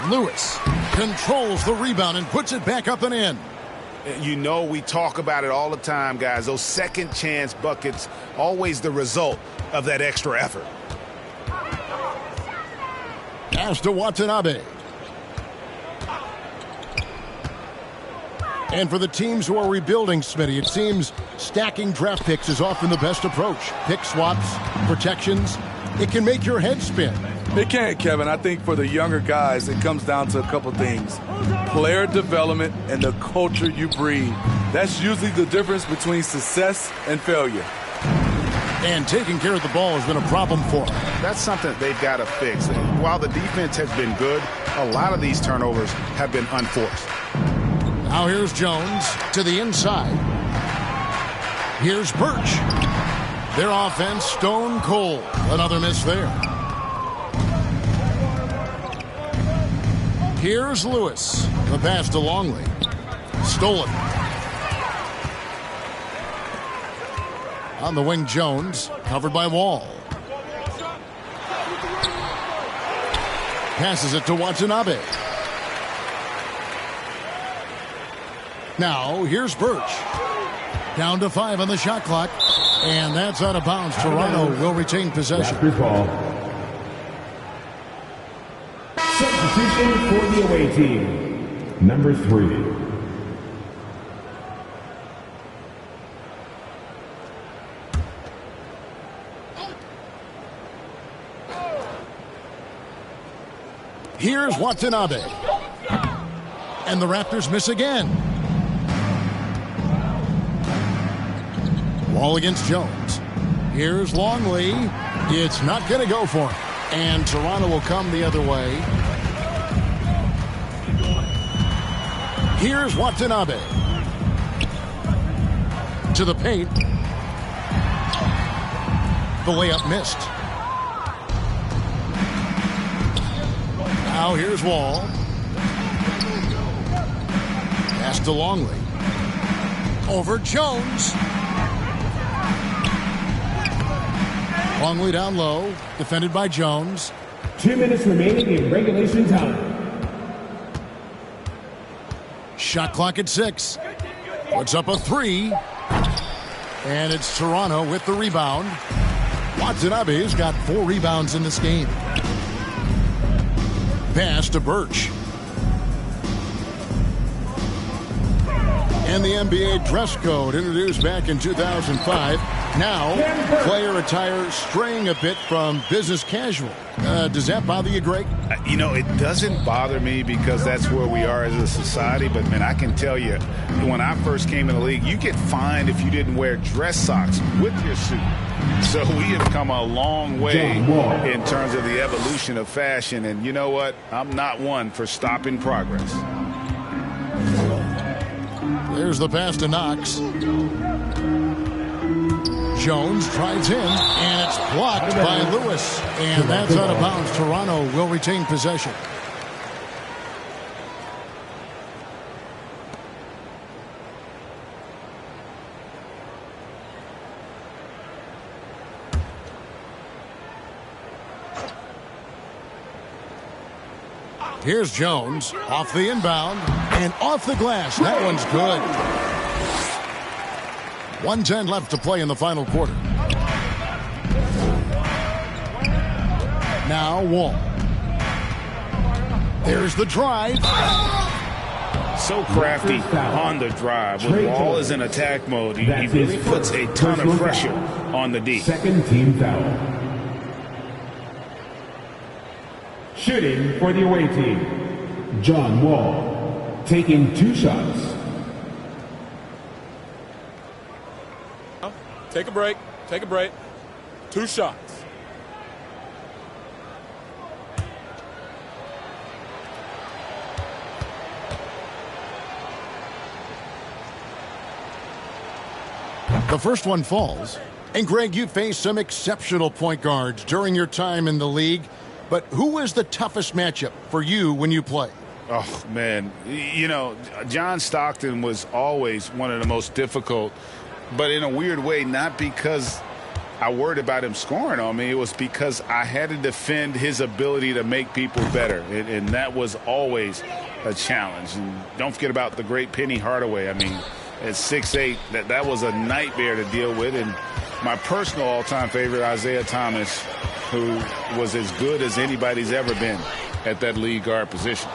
Lewis controls the rebound and puts it back up and in. You know, we talk about it all the time, guys. Those second chance buckets, always the result of that extra effort. Pass to Watanabe. And for the teams who are rebuilding, Smitty, it seems stacking draft picks is often the best approach. Pick swaps, protections. It can make your head spin. It can, Kevin. I think for the younger guys, it comes down to a couple things. Player development and the culture you breed. That's usually the difference between success and failure. And taking care of the ball has been a problem for them. That's something they've got to fix. While the defense has been good, a lot of these turnovers have been unforced. Now here's Jones to the inside. Here's Birch. Their offense stone cold. Another miss there. Here's Lewis. The pass to Longley. Stolen. On the wing, Jones. Covered by Wall. Passes it to Watanabe. Now, here's Birch. Down to 5 on the shot clock. And that's out of bounds. Toronto will retain possession. Raptors ball. Substitution for the away team. Number 3. Here's Watanabe. And the Raptors miss again. Wall against Jones. Here's Longley. It's not going to go for him. And Toronto will come the other way. Here's Watanabe. To the paint. The layup missed. Now here's Wall. Pass to Longley. Over Jones. Longley down low. Defended by Jones. 2 minutes remaining in regulation time. Shot clock at 6. Puts up a 3. And it's Toronto with the rebound. Watanabe's got 4 rebounds in this game. Pass to Birch. And the NBA dress code introduced back in 2005. Now, player attire straying a bit from business casual. Does that bother you, Greg? You know, it doesn't bother me because that's where we are as a society. But, man, I can tell you, when I first came in the league, you get fined if you didn't wear dress socks with your suit. So we have come a long way in terms of the evolution of fashion. And you know what? I'm not one for stopping progress. There's the pass to Knox. Jones drives in, and it's blocked by Lewis. And that's out of bounds. Toronto will retain possession. Here's Jones off the inbound and off the glass. That one's good. 1:10 left to play in the final quarter. Now Wall. There's the drive. So crafty on the drive. When Wall is in attack mode, he really puts a ton of pressure on the D. Second team foul. Shooting for the away team, John Wall, taking 2 shots. Take a break. Take a break. 2 shots. The first one falls. And Greg, you faced some exceptional point guards during your time in the league. But who was the toughest matchup for you when you played? Oh, man. You know, John Stockton was always one of the most difficult, but in a weird way, not because I worried about him scoring on me. It was because I had to defend his ability to make people better, and that was always a challenge. And don't forget about the great Penny Hardaway. I mean, at 6'8", that was a nightmare to deal with. And my personal all-time favorite, Isaiah Thomas, who was as good as anybody's ever been at that lead guard position.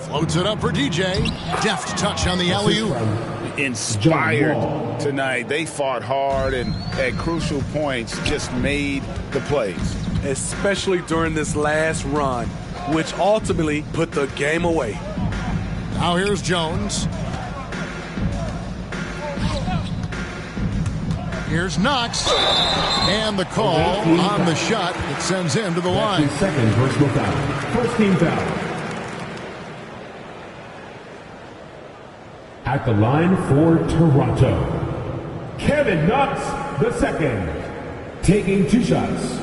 Floats it up for DJ. Deft touch on the alley-oop. Inspired tonight. They fought hard and at crucial points just made the plays. Especially during this last run, which ultimately put the game away. Now here's Jones. Here's Knox. And the call on the shot that sends him to the line. Second personal foul. First team foul. At the line for Toronto, Kevin Knox II, taking 2 shots.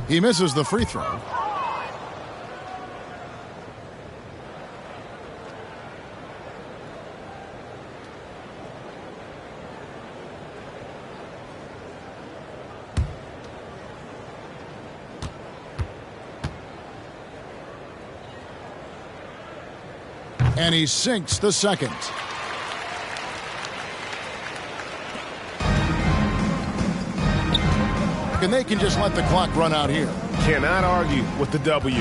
He misses the free throw. And he sinks the second. And they can just let the clock run out here. Cannot argue with the W.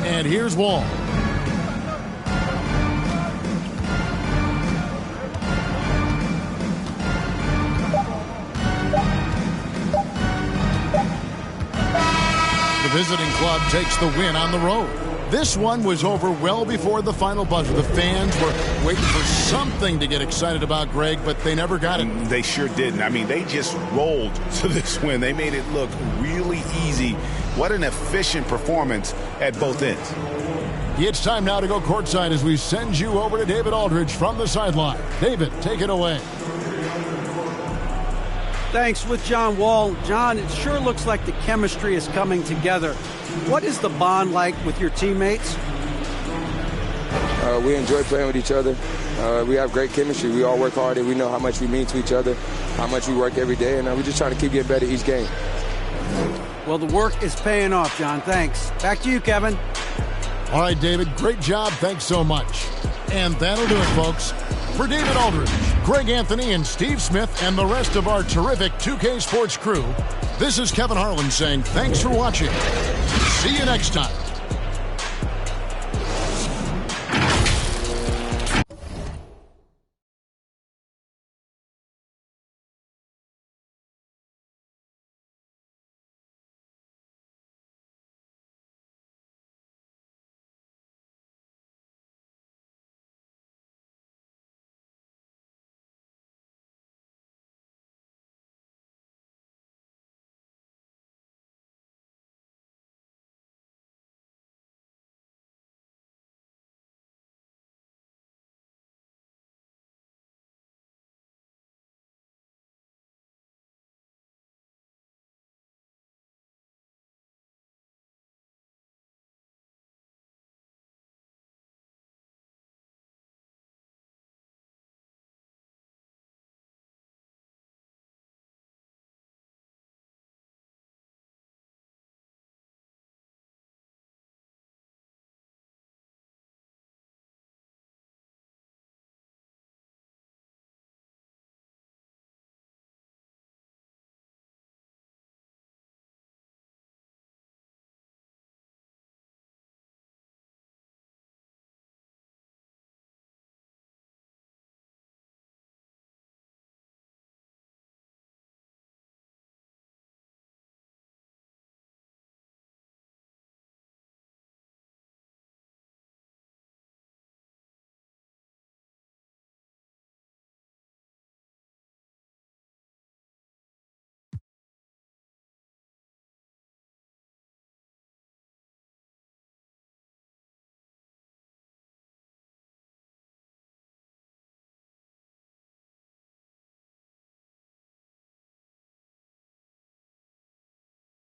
And here's Wall. The visiting club takes the win on the road. This one was over well before the final buzzer. The fans were waiting for something to get excited about, Greg, but they never got it. They sure didn't. I mean, they just rolled to this win. They made it look really easy. What an efficient performance at both ends. It's time now to go courtside as we send you over to David Aldridge from the sideline. David, take it away. Thanks. With John Wall. John, it sure looks like the chemistry is coming together. What is the bond like with your teammates? We enjoy playing with each other. We have great chemistry. We all work hard, and we know how much we mean to each other, how much we work every day, and we're just trying to keep getting better each game. Well, the work is paying off, John. Thanks. Back to you, Kevin. All right, David, great job. Thanks so much. And that'll do it, folks. For David Aldridge, Greg Anthony, and Steve Smith, and the rest of our terrific 2K Sports crew, this is Kevin Harlan saying thanks for watching. See you next time.